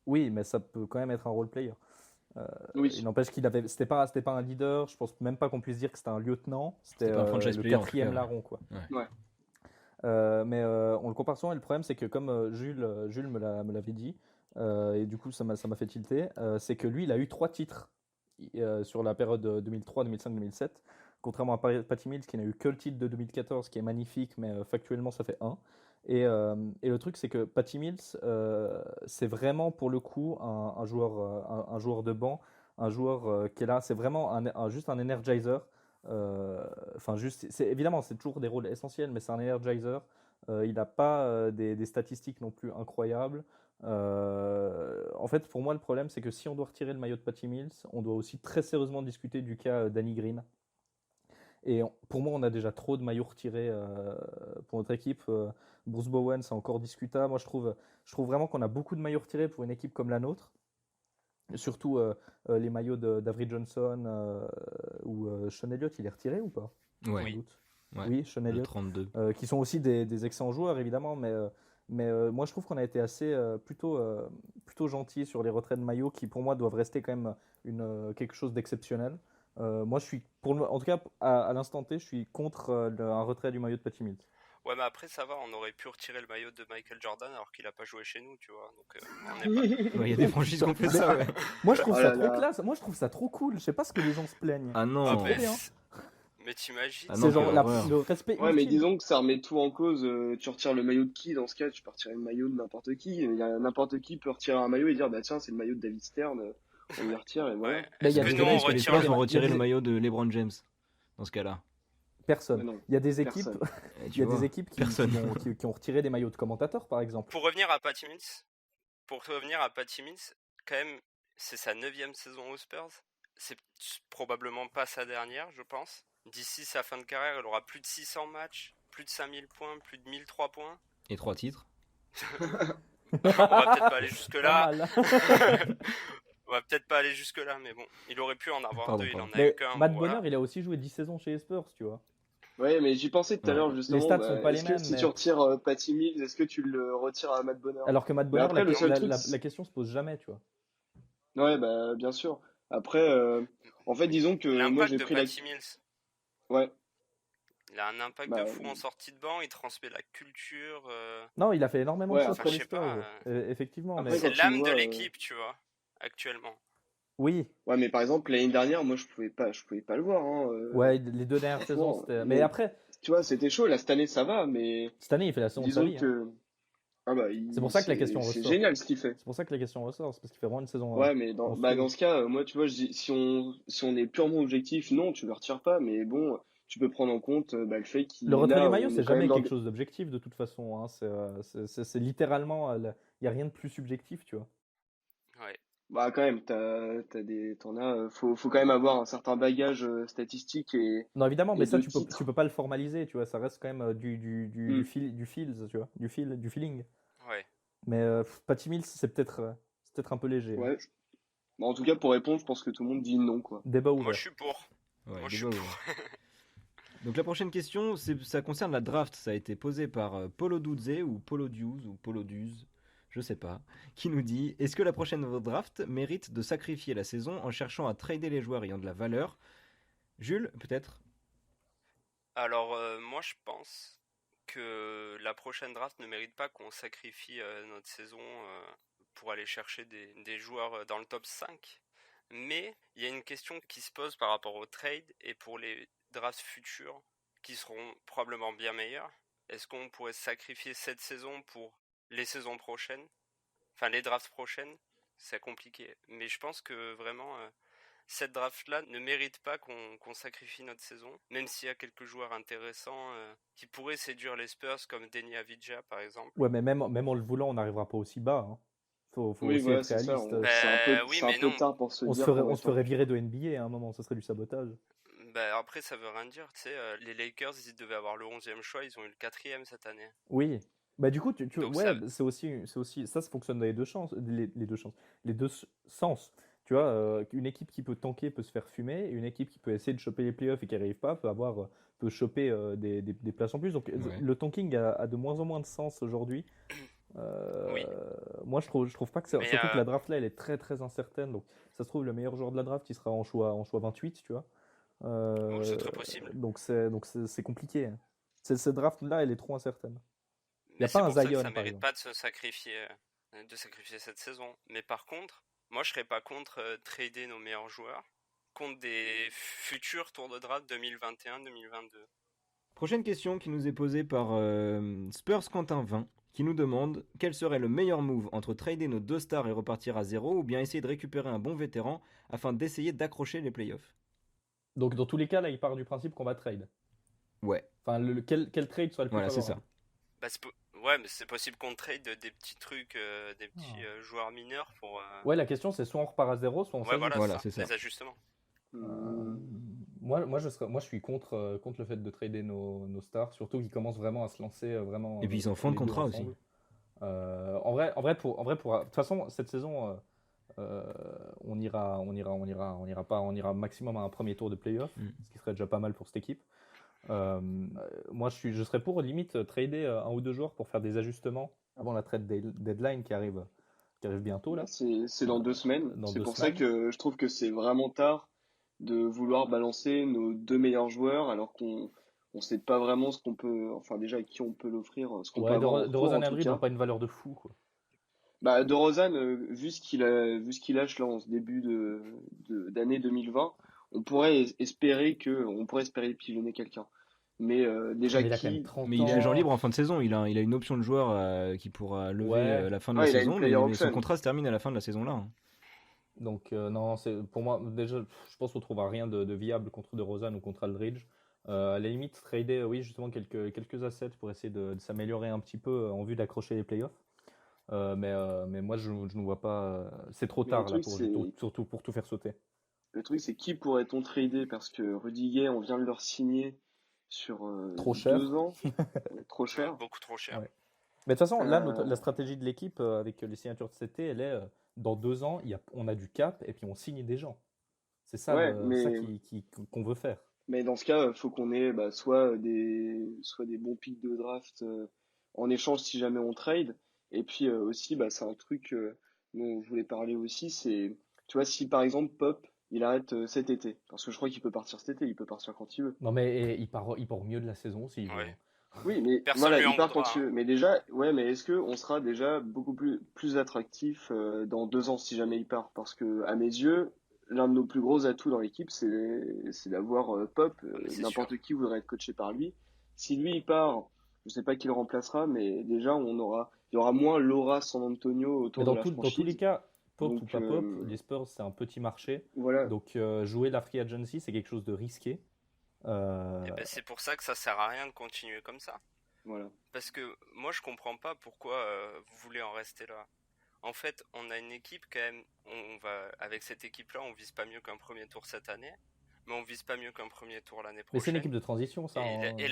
Oui, mais ça peut quand même être un role player. Oui. Il n'empêche c'était pas un leader. Je pense même pas qu'on puisse dire que c'était un lieutenant. C'était pas un franchise le player, en tout quatrième cas, larron, quoi. Ouais. Mais on le compare souvent, et le problème c'est que comme Jules me l'avait dit, et du coup ça m'a fait tilter, c'est que lui il a eu 3 titres sur la période 2003, 2005, 2007, contrairement à Patty Mills qui n'a eu que le titre de 2014 qui est magnifique, mais factuellement ça fait 1. Et le truc c'est que Patty Mills, c'est vraiment pour le coup un joueur de banc, un joueur qui est là, c'est vraiment juste un energizer. Enfin, juste, évidemment, c'est toujours des rôles essentiels, mais c'est un energizer. Il n'a pas des statistiques non plus incroyables. En fait, pour moi, le problème, c'est que si on doit retirer le maillot de Patty Mills, on doit aussi très sérieusement discuter du cas Danny Green. Et pour moi, on a déjà trop de maillots retirés pour notre équipe. Bruce Bowen, c'est encore discutable. Moi, je trouve vraiment qu'on a beaucoup de maillots retirés pour une équipe comme la nôtre. Surtout les maillots d'Avery Johnson ou Sean Elliott, il est retiré ou pas? Ouais. Sans doute. Ouais. Oui, Sean Le Elliott. 32. Qui sont aussi des excellents joueurs, évidemment, mais moi je trouve qu'on a été assez plutôt gentil sur les retraits de maillots qui, pour moi, doivent rester quand même quelque chose d'exceptionnel. Moi, je suis, en tout cas, à l'instant T, je suis contre un retrait du maillot de Patty Mills. Ouais, mais après, ça va, on aurait pu retirer le maillot de Michael Jordan alors qu'il a pas joué chez nous, tu vois. Donc, on est pas... Ouais, il y a des franchises qui ont fait ça, ouais. Moi, je trouve Oh ça là trop là. classe. Moi, je trouve ça trop cool. Je sais pas ce que les gens se plaignent. Ah non. Ah, trop mais, bien. mais t'imagines Ah non, C'est genre quelle horreur. le respect Ouais, mais ultime. disons que ça remet tout en cause. Tu retires le maillot de qui dans ce cas? Tu peux retirer le maillot de n'importe qui. N'importe qui peut retirer un maillot et dire bah tiens, c'est le maillot de David Stern, on y retire et voilà. Ouais. Mais Est-ce il y a que des nous, on Est-ce que les retire Spurs le... vont retirer il y a le des- maillot de LeBron James dans ce cas-là? Personne. Mais non, Il y a des équipes, personne. Eh, il tu y a vois, des équipes personne. qui ont retiré des maillots de commentateurs, par exemple. Pour revenir à Patty Mills, quand même, c'est sa 9e saison aux Spurs. C'est probablement pas sa dernière, je pense. D'ici sa fin de carrière, il aura plus de 600 matchs, plus de 5000 points, plus de 1003 points. Et 3 titres. On va peut-être pas aller jusque-là. Pas mal. On va peut-être pas aller jusque-là, mais bon, il aurait pu en avoir Pardon, deux, il pardon. en a Mais eu qu'un. Matt bon, Bonner, voilà. il a aussi joué 10 saisons chez les Spurs, tu vois. Ouais, mais j'y pensais tout à Ouais. l'heure justement. Les stats sont pas les est-ce que mêmes, si mais- tu retires Patty Mills, est-ce que tu le retires à Matt Bonner? Alors que Matt Bonner, après, le seul truc, la question se pose jamais, tu vois. Ouais, bah bien sûr. Après, en fait, disons que moi L'impact j'ai de pris Patty Mills, Ouais, il a un impact bah de fou en sortie de banc, il transmet la culture. Non, il a fait énormément Ouais, de choses Enfin, pour je les sais pas. Spurs. Effectivement, Après, mais C'est quand tu l'âme de vois, l'équipe, tu vois, actuellement. oui. ouais, mais par exemple l'année dernière, moi je pouvais pas le voir. Hein, Ouais, les 2 dernières saisons, franchement, c'était. Mais après, tu vois, c'était chaud. Là, cette année, ça va, mais cette année, il fait la saison de sa disons vie. Hein. que ah bah, C'est pour ça que la question c'est ressort. génial ce qu'il fait. C'est pour ça que la question ressort, c'est parce qu'il fait vraiment une saison. Ouais, mais en dans feu. ce cas, moi, tu vois, je dis, si on est purement objectif, non, tu le retires pas, mais bon, tu peux prendre en compte le fait qu'il Le est retrait là, du maillot, on est c'est quand même jamais dans quelque chose d'objectif de toute façon. Hein. C'est littéralement. Il n'y a rien de plus subjectif, tu vois. Ouais. Bah quand même, faut quand même avoir un certain bagage statistique Non, évidemment, mais et ça, de tu titres. peux pas le formaliser, tu vois. Ça reste quand même Hmm. du feels, tu vois. Du feeling. Ouais. Mais Patty Mills, c'est peut-être un peu léger. Hein. Ouais. Bah, en tout cas, pour répondre, je pense que tout le monde dit non, quoi. Débat Moi, ouvert. je suis pour. Ouais, Moi, je suis débat pour. ouvert. Donc la prochaine question, ça concerne la draft. Ça a été posé par Polo Dudze ou Polo Duz ou Polo Duz, je sais pas, qui nous dit: est-ce que la prochaine draft mérite de sacrifier la saison en cherchant à trader les joueurs ayant de la valeur? Jules, peut-être? Alors, moi, je pense que la prochaine draft ne mérite pas qu'on sacrifie notre saison pour aller chercher des joueurs dans le top 5. Mais il y a une question qui se pose par rapport au trade et pour les drafts futurs qui seront probablement bien meilleurs. Est-ce qu'on pourrait sacrifier cette saison pour les saisons prochaines? Enfin, les drafts prochaines, c'est compliqué. Mais je pense que vraiment, cette draft-là ne mérite pas qu'on sacrifie notre saison, même s'il y a quelques joueurs intéressants qui pourraient séduire les Spurs, comme Deni Avdija par exemple. Ouais, mais même en le voulant, on n'arrivera pas aussi bas. Hein. Faut Oui, aussi voilà, être c'est ça. réaliste. Oui, C'est un mais peu non. tard pour se On dire se ferait virer de NBA à un moment, ça serait du sabotage. Après, ça veut rien dire. Tu sais, les Lakers, ils devaient avoir le 11e choix, ils ont eu le 4e cette année. Oui. Bah du coup, Donc ouais, ça- c'est aussi ça fonctionne dans les deux sens. Tu vois, une équipe qui peut tanker peut se faire fumer, et une équipe qui peut essayer de choper les playoffs et qui n'y arrive pas peut choper des places en plus. Donc Ouais. le tanking a de moins en moins de sens aujourd'hui. Oui. Moi, je trouve pas que c'est. Mais, Surtout que la draft là, elle est très très incertaine. Donc, ça se trouve, le meilleur joueur de la draft, il sera en choix 28, tu vois. c'est très possible. Donc, c'est compliqué. Cette draft là, elle est trop incertaine. Y a Mais pas c'est un pour ça que Zion, ça par mérite exemple. pas de sacrifier cette saison. Mais par contre, moi je serais pas contre trader nos meilleurs joueurs contre des futurs tours de draft 2021-2022. Prochaine question qui nous est posée par Spurs Quentin 20 qui nous demande quel serait le meilleur move entre trader nos 2 stars et repartir à zéro ou bien essayer de récupérer un bon vétéran afin d'essayer d'accrocher les playoffs. Donc, dans tous les cas, là, il part du principe qu'on va trade. Ouais, Enfin, quel trade soit le plus voilà, c'est favorable. ça. Bah, ouais, mais c'est possible qu'on trade des petits trucs, des petits joueurs mineurs pour. Ouais, la question c'est soit on repart à zéro, soit on Ouais, s'ajuste. Voilà, c'est c'est ça. des ajustements. Moi, je suis contre le fait de trader nos stars, surtout qu'ils commencent vraiment à se lancer vraiment. Et puis ils en font de les deux contrat aussi. ensemble. En vrai, de toute façon, cette saison, on ira maximum à un premier tour de playoff, ce qui serait déjà pas mal pour cette équipe. Moi, je serais pour limite trader un ou deux joueurs pour faire des ajustements avant la trade deadline qui arrive bientôt là. C'est dans 2 semaines. Dans C'est 2 pour semaines. ça que je trouve que c'est vraiment tard de vouloir balancer nos 2 meilleurs joueurs alors qu'on sait pas vraiment ce qu'on peut, enfin déjà à qui on peut l'offrir, ce qu'on peut Ouais, avoir en retour, DeRozan en et tout Aldridge cas. n'ont pas une valeur de fou, quoi. Bah, DeRozan, vu ce qu'il lâche là en ce début d'année 2020, on pourrait espérer le pigeonner quelqu'un. Mais déjà Mais il a quand même qui? 30 Mais il est ans. agent libre en fin de saison. Il a une option de joueur qui pourra lever Ouais. la fin de Ouais, la il a une saison, player mais option. son contrat se termine à la fin de la saison là. Hein. Donc non, pour moi déjà, je pense qu'on trouvera rien de viable contre DeRozan ou contre Aldridge. À la limite, trader, oui, justement quelques assets pour essayer de s'améliorer un petit peu en vue d'accrocher les playoffs. Mais moi, je ne vois pas. C'est trop Mais tard là surtout pour tout faire sauter. Le truc, c'est qui pourrait-on trader? Parce que Rudy on vient de leur signer sur Trop cher. 2 ans. Trop cher. Beaucoup trop cher. Ouais. Mais de toute façon, là, Euh, la stratégie de l'équipe avec les signatures de CT, elle est dans 2 ans, on a du cap et puis on signe des gens. C'est ça, ouais, ça mais, qu'on veut faire. mais dans ce cas, il faut qu'on ait soit des bons pics de draft en échange si jamais on trade. Et puis aussi, c'est un truc dont je voulais parler aussi, c'est, tu vois, si par exemple Pop, il arrête cet été, parce que je crois qu'il peut partir cet été, il peut partir quand il veut. Non, mais il part au milieu de la saison s'il veut. Ouais. Oui, mais Personne voilà, lui en il part voudra, quand il veut. Mais déjà, ouais, mais est-ce que on sera déjà beaucoup plus attractif dans 2 ans si jamais il part? Parce que à mes yeux, l'un de nos plus gros atouts dans l'équipe, c'est d'avoir Pop. mais c'est N'importe qui voudrait être coaché par lui. Si lui il part, je sais pas qui le remplacera, mais déjà il y aura moins l'aura San Antonio Mais autour de la dans tous les franchise. cas, Pop ou Donc pas Pop, les Spurs, c'est un petit marché. voilà. Donc jouer la free agency, c'est quelque chose de risqué. Et ben, c'est pour ça que ça sert à rien de continuer comme ça. Voilà. Parce que moi je comprends pas pourquoi vous voulez en rester là. En fait, on a une équipe quand même. Avec cette équipe-là, on vise pas mieux qu'un premier tour cette année, mais on vise pas mieux qu'un premier tour l'année Mais c'est une prochaine. équipe de transition, ça. Et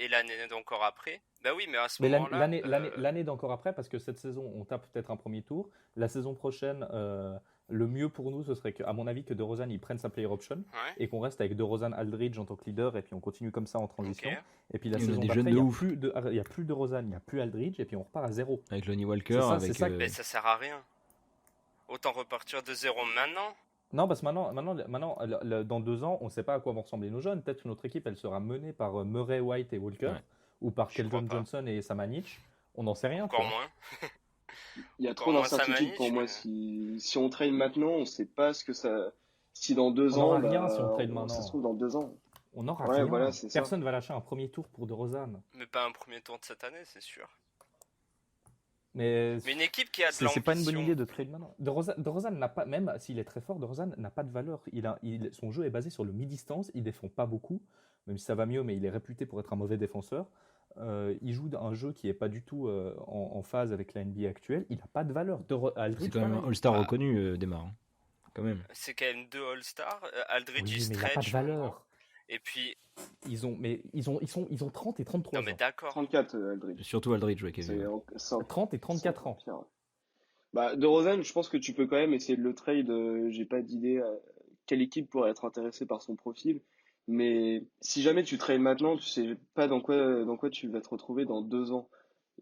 l'année d'encore après. Bah oui, mais à ce Mais moment-là. l'année d'encore après, parce que cette saison, on tape peut-être un premier tour. La saison prochaine, le mieux pour nous, ce serait, à mon avis, que DeRozan il prenne sa player option Ouais. et qu'on reste avec DeRozan, Aldridge en tant que leader et puis on continue comme ça en transition. Ok. Et puis la Il y en a saison des d'après, jeunes il de n'y a, ouf. il y a plus DeRozan, il n'y a plus Aldridge et puis on repart à zéro. Avec Lonnie Walker, C'est ça, avec. c'est ça. Mais ça sert à rien. Autant repartir de zéro maintenant. Non, parce que maintenant dans 2 ans, on ne sait pas à quoi vont ressembler nos jeunes. Peut-être que notre équipe, elle sera menée par Murray, White et Walker, Ouais. ou par Je crois Keldon pas. Johnson et Samanic. On n'en sait rien. Encore tu vois. moins. Il y a Encore trop moins d'incertitudes Samanic, pour moi. mais- Si on trade maintenant, on sait pas ce que ça. Si dans 2 On ans, n'aura rien si on trade maintenant. ça se trouve dans 2 ans. On n'aura Ouais, rien. voilà, c'est ça. Personne va lâcher un premier tour pour DeRozan. Mais pas un premier tour de cette année, c'est sûr. Mais Mais une équipe qui a de c'est l'ambition. pas une bonne idée de trade maintenant. DeRozan n'a pas, même s'il est très fort, DeRozan n'a pas de valeur. Son jeu est basé sur le mi-distance. Il défend pas beaucoup, même si ça va mieux, mais il est réputé pour être un mauvais défenseur. Il joue un jeu qui est pas du tout en phase avec la NBA actuelle. Il n'a pas de valeur. Aldridge, C'est quand même un pareil. All-Star Ah. reconnu, Desmar. Quand même. C'est quand même 2 All-Stars. Aldridge Oui, il mais il n'a pas de stretch maintenant. valeur. Et puis. Ils ont 30 et 33 Non mais ans. d'accord. 34, Aldridge. Surtout Aldridge, ouais, qui est C'est vieux. 30 et 34 ans. pire. DeRozan, je pense que tu peux quand même essayer de le trade. J'ai pas d'idée quelle équipe pourrait être intéressée par son profil. Mais si jamais tu trades maintenant, tu sais pas dans quoi tu vas te retrouver dans 2 ans.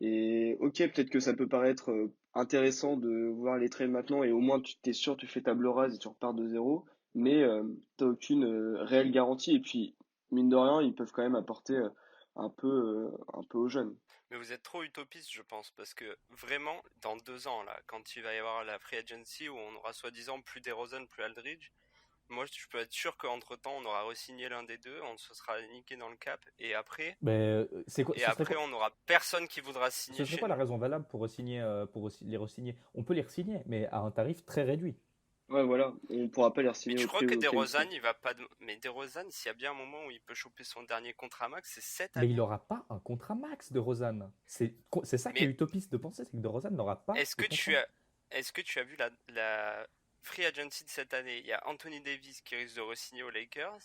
Et ok, peut-être que ça peut paraître intéressant de voir les trades maintenant et au moins tu t'es sûr, tu fais table rase et tu repars de zéro, mais t'as aucune réelle garantie. Et puis, mine de rien, ils peuvent quand même apporter un peu aux jeunes. Mais vous êtes trop utopiste, je pense, parce que vraiment, dans 2 ans, là, quand il va y avoir la free agency où on aura soi-disant plus DeRozan, plus Aldridge, moi je peux être sûr qu'entre-temps, on aura re-signé l'un des deux, on se sera niqué dans le cap, Mais et après on n'aura personne qui voudra signer ce serait chez quoi la nous. raison valable pour les re-signer? On peut les re-signer, mais à un tarif très réduit. Ouais, voilà, on pourra pas les Mais re-signer tu au crois prix que auquel ils DeRozan, sont. il va pas... Mais DeRozan, s'il y a bien un moment où il peut choper son dernier contrat max, c'est cette Mais il année. n'aura pas un contrat max de Rosanne. C'est ça qui est Mais utopiste de penser, c'est que de Rosanne n'aura pas est-ce de que contrat. est-ce que tu as vu la free agency de cette année? Il y a Anthony Davis qui risque de re-signer aux Lakers.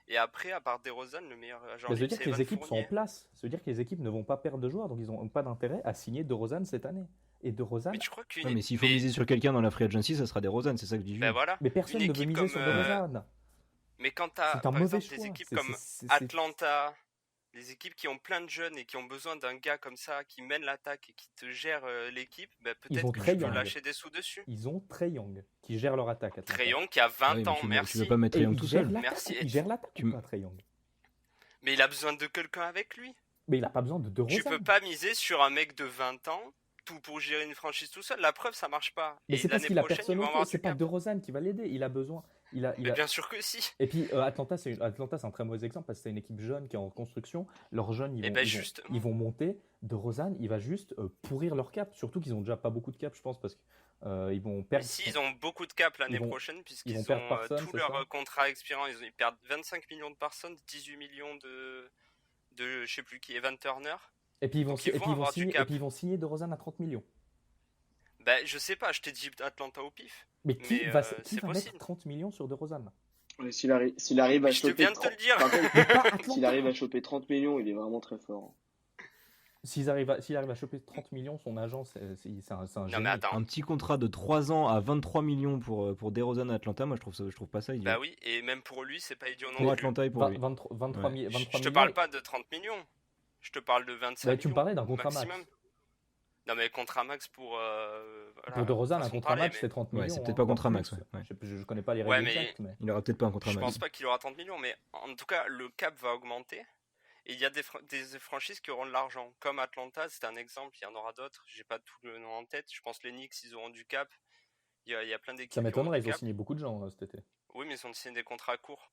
Et après, à part DeRozan, le meilleur agent Mais ça veut libre, dire c'est que les Evan équipes sont en Fournier. place. Ça veut dire que les équipes ne vont pas perdre de joueurs, donc ils n'ont pas d'intérêt à signer de Rosanne cette année. Et de Mais Rosanne, tu crois Ouais, qu'une... mais s'il faut Mais miser sur quelqu'un dans la free agency, ça sera DeRozan, c'est ça que je dis ben Jules. voilà, mais une personne ne veut équipe miser comme... sur de Rosanne. Mais quand t'as, C'est un par mauvais exemple, des choix. équipes comme Atlanta, des équipes qui ont plein de jeunes et qui ont besoin d'un gars comme ça, qui mène l'attaque et qui te gère l'équipe, ben Ils peut-être ont que Trae tu peux Young. lâcher des sous dessus. Ils ont Trae Young qui gère leur attaque. Atlanta. Trae Young qui a Ah oui, 20 mais ans, tu veux merci. pas mettre Et Trae Young il tout gère seul. l'attaque. Merci. Il gère l'attaque Tu- ou pas, Trae Young? Mais il a besoin de quelqu'un avec lui. Mais il n'a pas besoin de Tu peux Rosanne. pas miser sur un mec de 20 ans, tout pour gérer une franchise tout seul. La preuve, ça marche pas. Mais Et c'est parce l'année qu'il a prochaine, personne ils vont autour. avoir C'est du pas cap. de Rosanne qui va l'aider. Il a besoin. Mais bien sûr que si. Et puis Atlanta, c'est un très mauvais exemple parce que c'est une équipe jeune qui est en construction. Leurs jeunes, Et ben justement. ils vont monter. De Rosanne, il va juste pourrir leur cap. Surtout qu'ils ont déjà pas beaucoup de cap, je pense, parce que ils vont Mais perdre. si, ils ont beaucoup de cap l'année Ils vont- prochaine, ils puisqu'ils vont ont perdre Parsons, tous c'est leurs ça contrats expirants. Ils perdent 25 millions de Parsons, 18 millions de je sais plus qui, Evan Turner. Et puis Donc ils vont avoir du cap. ils vont signer de Rosanne à 30 millions. Ben je sais pas, je t'ai dit Atlanta au pif. Mais qui Mais va c'est mettre possible. 30 millions sur de Rosanne? Ouais, s'il arrive à Mais je te choper viens de te le dire. Par contre, Mais pas Atlanta. s'il arrive à choper 30 millions, il est vraiment très fort. S'il arrive à choper 30 millions, son agent, c'est un Non génie. mais attends. Un petit contrat de 3 ans à 23 millions pour DeRozan à Atlanta, moi je trouve pas ça idiot. Bah oui, et même pour lui, c'est pas idiot non Pour plus. Atlanta et pour lui. 23 Ouais. millions. Je te parle pas de 30 millions. Je te parle de 25 Bah, tu me millions parlais d'un contrat maximum. max. Non mais contrat max pour voilà, Pour de Rosanne, un façon de contrat parler, max, mais c'est 30 Ouais, millions. c'est peut-être hein, pas voire contrat plus. max, ouais. Je connais pas les Ouais, règles mais exactes, mais Il aura peut-être pas un contrat je max. pense pas qu'il aura 30 millions, mais en tout cas, le cap va augmenter. Et il y a des franchises qui auront de l'argent. Comme Atlanta, c'est un exemple, il y en aura d'autres. J'ai pas tout le nom en tête. Je pense que les Knicks, ils auront du cap. Il y a plein d'équipes ça qui auront m'étonnerait, du ils ont cap. signé beaucoup de gens cet été. Oui, mais ils ont signé des contrats courts.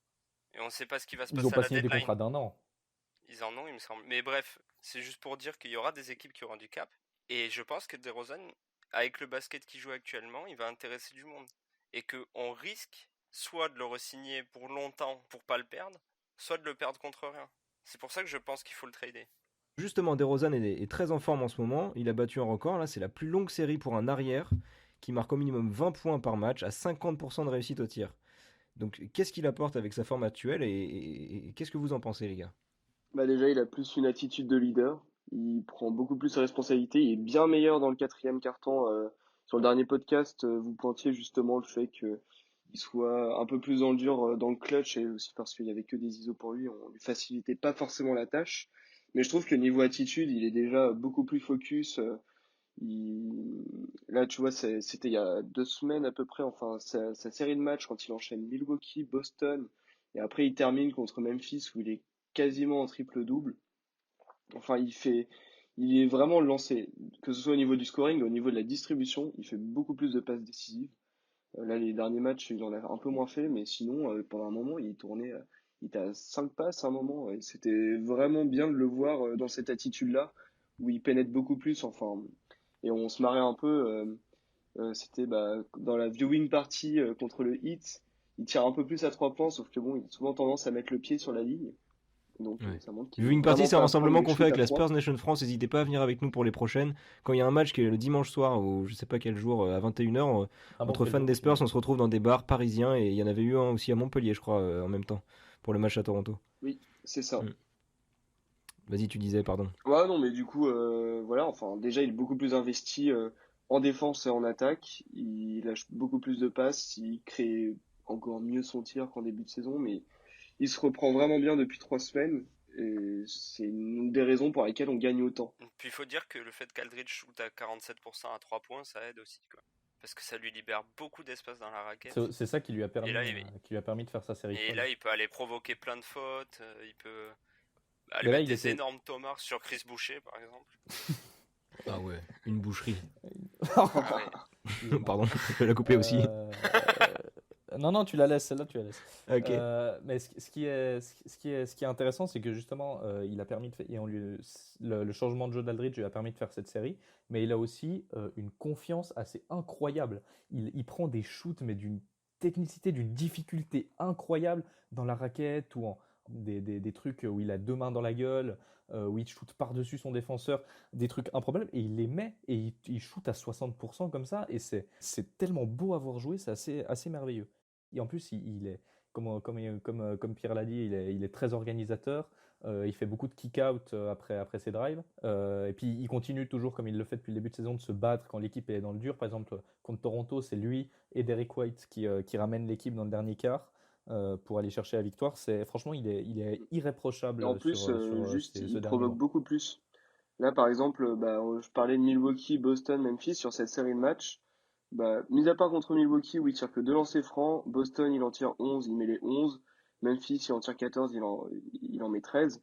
Et on sait pas ce qui va se Ils passer ont à pas la signé des deadline. contrats d'un an. Ils en ont, il me semble. Mais bref, c'est juste pour dire qu'il y aura des équipes qui auront du cap. Et je pense que DeRozan, avec le basket qu'il joue actuellement, il va intéresser du monde. Et qu'on risque soit de le re-signer pour longtemps pour pas le perdre, soit de le perdre contre rien. C'est pour ça que je pense qu'il faut le trader. Justement, DeRozan est très en forme en ce moment. Il a battu un record. Là, c'est la plus longue série pour un arrière qui marque au minimum 20 points par match à 50% de réussite au tir. Donc, qu'est-ce qu'il apporte avec sa forme actuelle et qu'est-ce que vous en pensez, les gars? Bah déjà, il a plus une attitude de leader. Il prend beaucoup plus de responsabilités. Il est bien meilleur dans le quatrième quart-temps. Sur le dernier podcast, vous pointiez justement le fait qu'il soit un peu plus dans le dur dans le clutch et aussi parce qu'il y avait que des ISO pour lui, on lui facilitait pas forcément la tâche. Mais je trouve que niveau attitude, il est déjà beaucoup plus focus. Là, tu vois, c'était il y a 2 semaines à peu près, enfin, sa série de matchs quand il enchaîne Milwaukee, Boston, et après il termine contre Memphis où il est quasiment en triple-double. Enfin, il est vraiment lancé, que ce soit au niveau du scoring, au niveau de la distribution, il fait beaucoup plus de passes décisives. Là, les derniers matchs, il en a un peu moins fait, mais sinon, pendant un moment, il était à 5 passes à un moment, et c'était vraiment bien de le voir dans cette attitude-là, où il pénètre beaucoup plus, enfin, et on se marrait un peu, c'était dans la viewing party contre le Heat, il tire un peu plus à 3 points, sauf que bon, il a souvent tendance à mettre le pied sur la ligne, donc Ouais. ça montre qu'il est Viewing Party, vraiment c'est un pas à rassemblement prendre qu'on les fait avec shoots la à 3. Spurs Nation France. N'hésitez pas à venir avec nous pour les prochaines. Quand il y a un match qui est le dimanche soir ou je sais pas quel jour à 21h, entre fans des Spurs, on se retrouve dans des bars parisiens et il y en avait eu un aussi à Montpellier, je crois, en même temps, pour le match à Toronto. Oui, c'est ça. Mm. Vas-y, tu disais, pardon. Ouais, non, mais du coup, voilà, enfin, déjà, il est beaucoup plus investi en défense et en attaque. Il lâche beaucoup plus de passes. Il crée encore mieux son tir qu'en début de saison, mais il se reprend vraiment bien depuis 3 semaines. Et c'est une des raisons pour lesquelles on gagne autant. Puis il faut dire que le fait qu'Aldridge shoot à 47% à 3 points, ça aide aussi, quoi. Parce que ça lui libère beaucoup d'espace dans la raquette. C'est ça qui lui a permis, Et là, qui lui a permis de faire sa série. Et là, il peut aller provoquer plein de fautes, il peut aller Mais là, mettre il des était- énormes tomards sur Chris Boucher, par exemple. Ah ouais, une boucherie. Ah ouais. Excusez-moi. Pardon, je vais la couper aussi. Non, tu la laisses, celle-là, tu la laisses. Ok. Mais ce qui est intéressant, c'est que justement, il a permis de faire, le changement de jeu d'Aldridge lui a permis de faire cette série, mais il a aussi une confiance assez incroyable. Il prend des shoots, mais d'une technicité, d'une difficulté incroyable dans la raquette ou des trucs où il a deux mains dans la gueule, où il shoot par-dessus son défenseur, des trucs improbables, et il les met et il shoot à 60% comme ça, et c'est tellement beau à voir jouer, c'est assez merveilleux. Et en plus, il est, comme Pierre l'a dit, il est très organisateur. Il fait beaucoup de kick-out après ses drives. Et puis, il continue toujours, comme il le fait depuis le début de saison, de se battre quand l'équipe est dans le dur. Par exemple, contre Toronto, c'est lui et Derrick White qui ramènent l'équipe dans le dernier quart pour aller chercher la victoire. Franchement, il est irréprochable Et en plus, sur juste, ce il dernier provoque mois. beaucoup plus. Là, par exemple, je parlais de Milwaukee, Boston, Memphis sur cette série de matchs. Mis à part contre Milwaukee où il tire que 2 lancers francs, Boston il en tire 11, il met les 11. Memphis il en tire 14, il en met 13.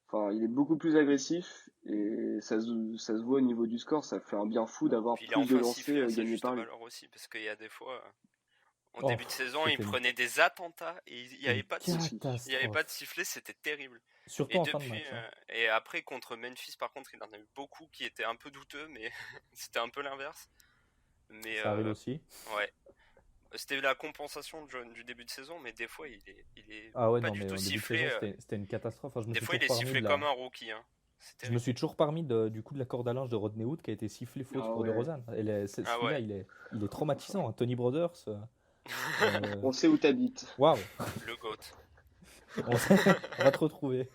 Enfin, il est beaucoup plus agressif et ça se voit au niveau du score. Ça fait un bien fou d'avoir Puis il est plus de enfin sifflé lancers à sa gagnés juste par lui. valeur aussi, parce qu'il y a des fois, en Oh, début de saison, il c'était prenait des attentats et il n'y une avait pas de sifflet. Il n'y avait catastrophe. pas de sifflet, c'était terrible. Surtout Et en fin de depuis, match. Hein. et après contre Memphis, par contre, il en a eu beaucoup qui étaient un peu douteux, mais c'était un peu l'inverse. Mais Ça arrive aussi. ouais, c'était la compensation du début de saison, mais des fois, il est Ah ouais, pas non, du mais tout au début de sifflé. saison, c'était une catastrophe. Enfin, Des fois, il est sifflé comme un rookie. Hein. C'est Je me terrible. suis toujours parmi du coup de la corde à linge de Rodney Hood qui a été sifflé faute Ah pour ouais. DeRozan. Ah Celui-là, ouais. il est traumatisant. Hein. Tony Brothers, On sait où t'habites. waouh, Le GOAT. on va te retrouver.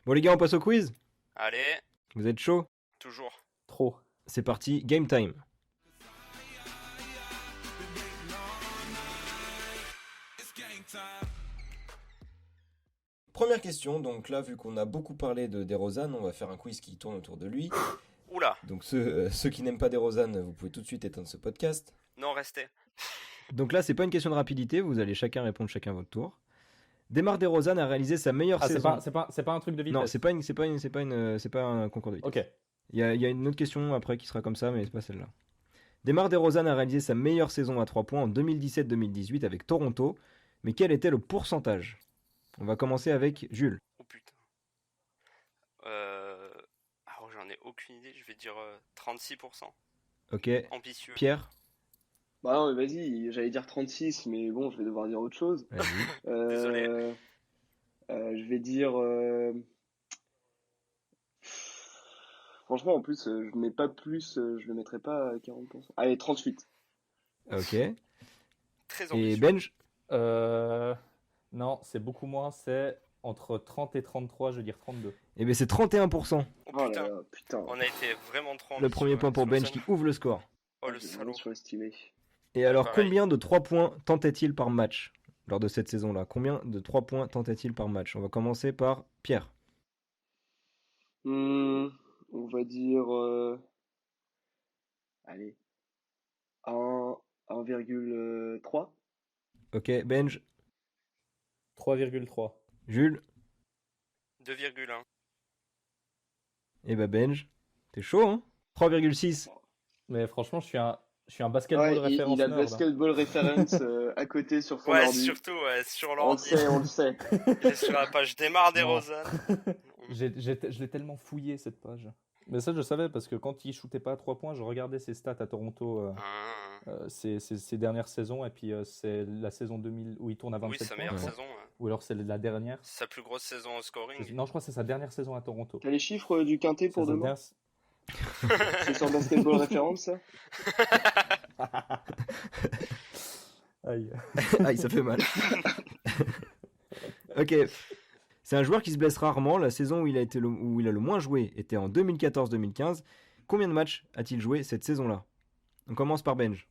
Bon les gars, on passe au quiz. Allez, Vous êtes chaud? toujours. Trop. C'est parti, game time. Première question, donc là vu qu'on a beaucoup parlé de DeRozan, on va faire un quiz qui tourne autour de lui. Oula, Donc ceux qui n'aiment pas DeRozan, vous pouvez tout de suite éteindre ce podcast. non, restez. Donc là c'est pas une question de rapidité, vous allez chacun répondre chacun votre tour. DeMar DeRozan a réalisé sa meilleure Ah, saison. c'est pas un truc de vitesse. Non, c'est pas un concours de vitesse. Ok. Il y a une autre question après qui sera comme ça, mais c'est pas celle-là. DeMar DeRozan a réalisé sa meilleure saison à 3 points en 2017-2018 avec Toronto, mais quel était le pourcentage? On va commencer avec Jules. Oh putain. Alors j'en ai aucune idée, je vais dire 36%. Ok. Ambitieux. Pierre. Bah non, mais vas-y, j'allais dire 36, mais bon, je vais devoir dire autre chose. Vas-y. Désolé. Je vais dire. Franchement, en plus, je mets pas plus, je le mettrai pas à 40%. Allez, 38. Ok. Très Et ambitieux. Benj. Non, c'est beaucoup moins. C'est entre 30 et 33, je veux dire 32. Eh bien c'est 31%. Oh Oh là putain, là, putain. on a été vraiment trop Le ambitieux, premier point pour sur Benj ça. qui ouvre le score. Oh le J'ai salaud. vraiment surestimé. Et alors pareil. combien de 3 points tentait-il par match lors de cette saison-là? Combien de 3 points tentait-il par match? On va commencer par Pierre. On va dire. Allez. 1,3. Ok, Benj. 3,3. Jules. 2,1. Et bah Benj. T'es chaud, hein? 3,6. Mais franchement, je suis un basketball Ouais, référence il a nerd. Hein. Basketball Reference à côté sur son Ouais, ordi. surtout sur On le l'ordi. sait, on le sait. Il est sur la page Démarre des Non. Rosanne. Je l'ai tellement fouillé cette page. Mais ça, je savais parce que quand il shootait pas à 3 points, je regardais ses stats à Toronto ces dernières saisons. Et puis c'est la saison 2000 où il tourne à 27 Oui, sa points. meilleure je crois. saison. Ou alors c'est la dernière. Sa plus grosse saison au scoring. Non, je crois que c'est sa dernière saison à Toronto. T'as les chiffres du quintet pour C'est sa demain? dernière- C'est sur Basketball Reference, ça? Aïe. Aïe, ça fait mal. Ok. C'est un joueur qui se blesse rarement. La saison où il a le moins joué était en 2014-2015. Combien de matchs a-t-il joué cette saison-là? On commence par Benj.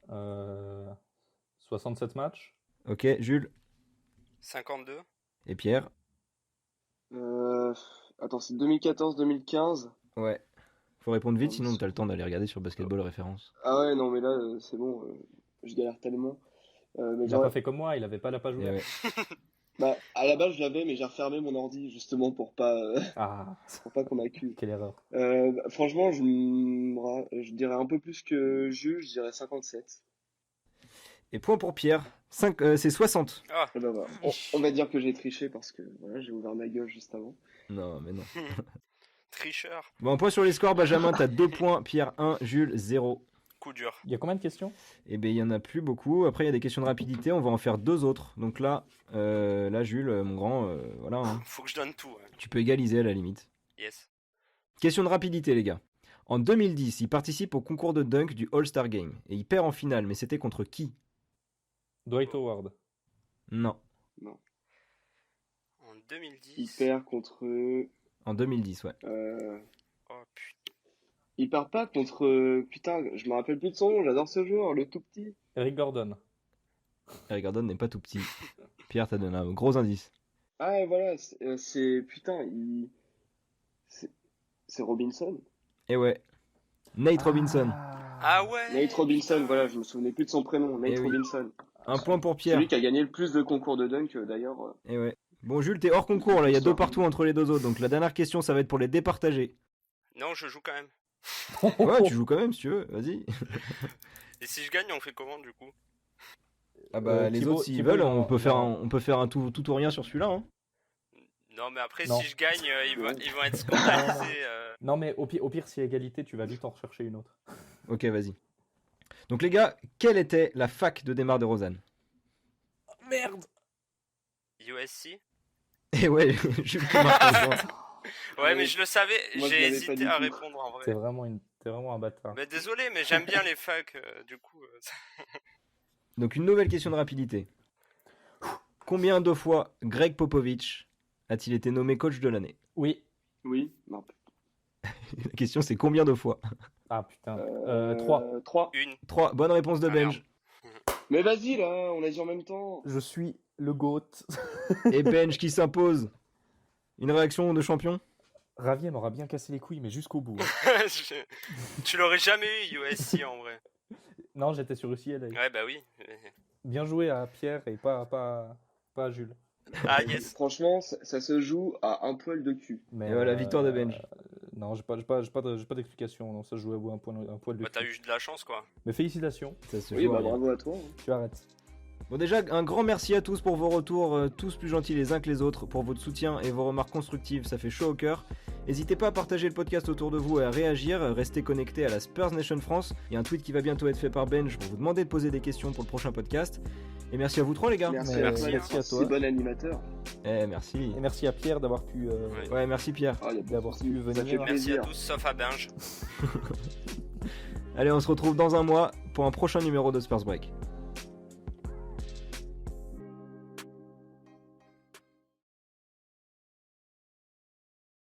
67 matchs. Ok, Jules 52. et Pierre. Attends, c'est 2014-2015. Ouais. Faut répondre vite, Non, sinon mais t'as le temps d'aller regarder sur Basketball Référence. Ah ouais, non, mais là, c'est bon, je galère tellement. Mais Il a pas fait comme moi, il avait pas la page Et ouverte. ouais. bah, à la base, je l'avais, mais j'ai refermé mon ordi justement pour pas, Ah, pour pas qu'on m'accuse. quelle erreur. Franchement, je dirais un peu plus que Jules, je dirais 57. Et point pour Pierre. C'est 60. Ah, Eh ben voilà. On va dire que j'ai triché parce que voilà, j'ai ouvert ma gueule juste avant. Non, mais non. tricheur. Bon, un point sur les scores, Benjamin, t'as 2 points. Pierre 1, Jules 0. Coup dur. Il y a combien de questions? Et ben il y en a plus beaucoup. Après, il y a des questions de rapidité. On va en faire 2 autres. Donc là, Jules, mon grand, voilà. Hein. Faut que je donne tout. Ouais. Tu peux égaliser à la limite. Yes. Question de rapidité, les gars. En 2010, il participe au concours de dunk du All-Star Game. Et il perd en finale, mais c'était contre qui? Dwight Howard. Non. En 2010. Il perd contre. En 2010, ouais. Oh putain. Il perd pas contre. Putain, je me rappelle plus de son nom, j'adore ce joueur, le tout petit. Eric Gordon. Eric Gordon n'est pas tout petit. Pierre, t'as donné un gros indice. Ah, et voilà, c'est. Putain, c'est Robinson. Et ouais. Nate Robinson. Ah ouais. Nate Robinson, putain. voilà, je me souvenais plus de son prénom. Nate Eh oui. Robinson. Un point pour Pierre. Celui qui a gagné le plus de concours de dunk, d'ailleurs. Et ouais. Bon, Jules, t'es hors concours, là. Il y a 2 partout entre les 2 autres. Donc la dernière question, ça va être pour les départager. Non, je joue quand même. Ouais, tu joues quand même si tu veux. Vas-y. Et si je gagne, on fait comment du coup? Ah bah, les Thibaut- autres, s'ils Thibaut, veulent, il on en- peut faire il en- un, on peut faire un tout ou rien sur celui-là. Hein. Non, mais après, Non. si je gagne, ils vont être scandalisés. Non, mais au pire, s'il y a égalité, tu vas vite en rechercher une autre. Ok, vas-y. Donc les gars, quelle était la fac de Desmar de Rosanne? Merde! USC. Et ouais, Jules qui marque un point. Ouais, mais je le savais, Moi, je j'ai l'avais pas hésité du à tout. répondre en T'es vrai. vraiment un bâtard. Mais désolé, mais j'aime bien les facs, du coup. Donc une nouvelle question de rapidité. Combien de fois Greg Popovich a-t-il été nommé coach de l'année? Oui. Oui, non. La question c'est combien de fois? Ah putain. 3. 3. Une. 3. Bonne réponse de Ah, merde. Benj. Mais vas-y, là, on a dit en même temps. Je suis le GOAT. Et Benj qui s'impose. Une réaction de champion? Ravier m'aura bien cassé les couilles, mais jusqu'au bout. Tu l'aurais jamais eu, USC, en vrai. Non, j'étais sur UCLA. Ouais, bah oui. Bien joué à Pierre et pas à Jules. Ah, yes. Franchement, ça se joue à un poil de cul. Mais, Et voilà, victoire de Benj. Non, j'ai pas d'explication. Non, ça se joue à un poil de Bah, t'as cul. eu de la chance, quoi. Mais félicitations, Ça se Oui, joue à bah rien. bravo à toi. tu arrêtes. Bon déjà, un grand merci à tous pour vos retours, tous plus gentils les uns que les autres, pour votre soutien et vos remarques constructives, ça fait chaud au cœur. N'hésitez pas à partager le podcast autour de vous et à réagir, restez connectés à la Spurs Nation France. Il y a un tweet qui va bientôt être fait par Benj pour vous demander de poser des questions pour le prochain podcast. Et merci à vous trois les gars. Merci, Mais à toi, merci à toi. C'est bon animateur. Merci. Et merci à Pierre d'avoir pu, Ouais, merci Pierre. Ah, y a pas de d'avoir souci. pu Ça venir. fait Merci à plaisir. tous, sauf à Binge. Allez, on se retrouve dans un mois pour un prochain numéro de Spurs Break.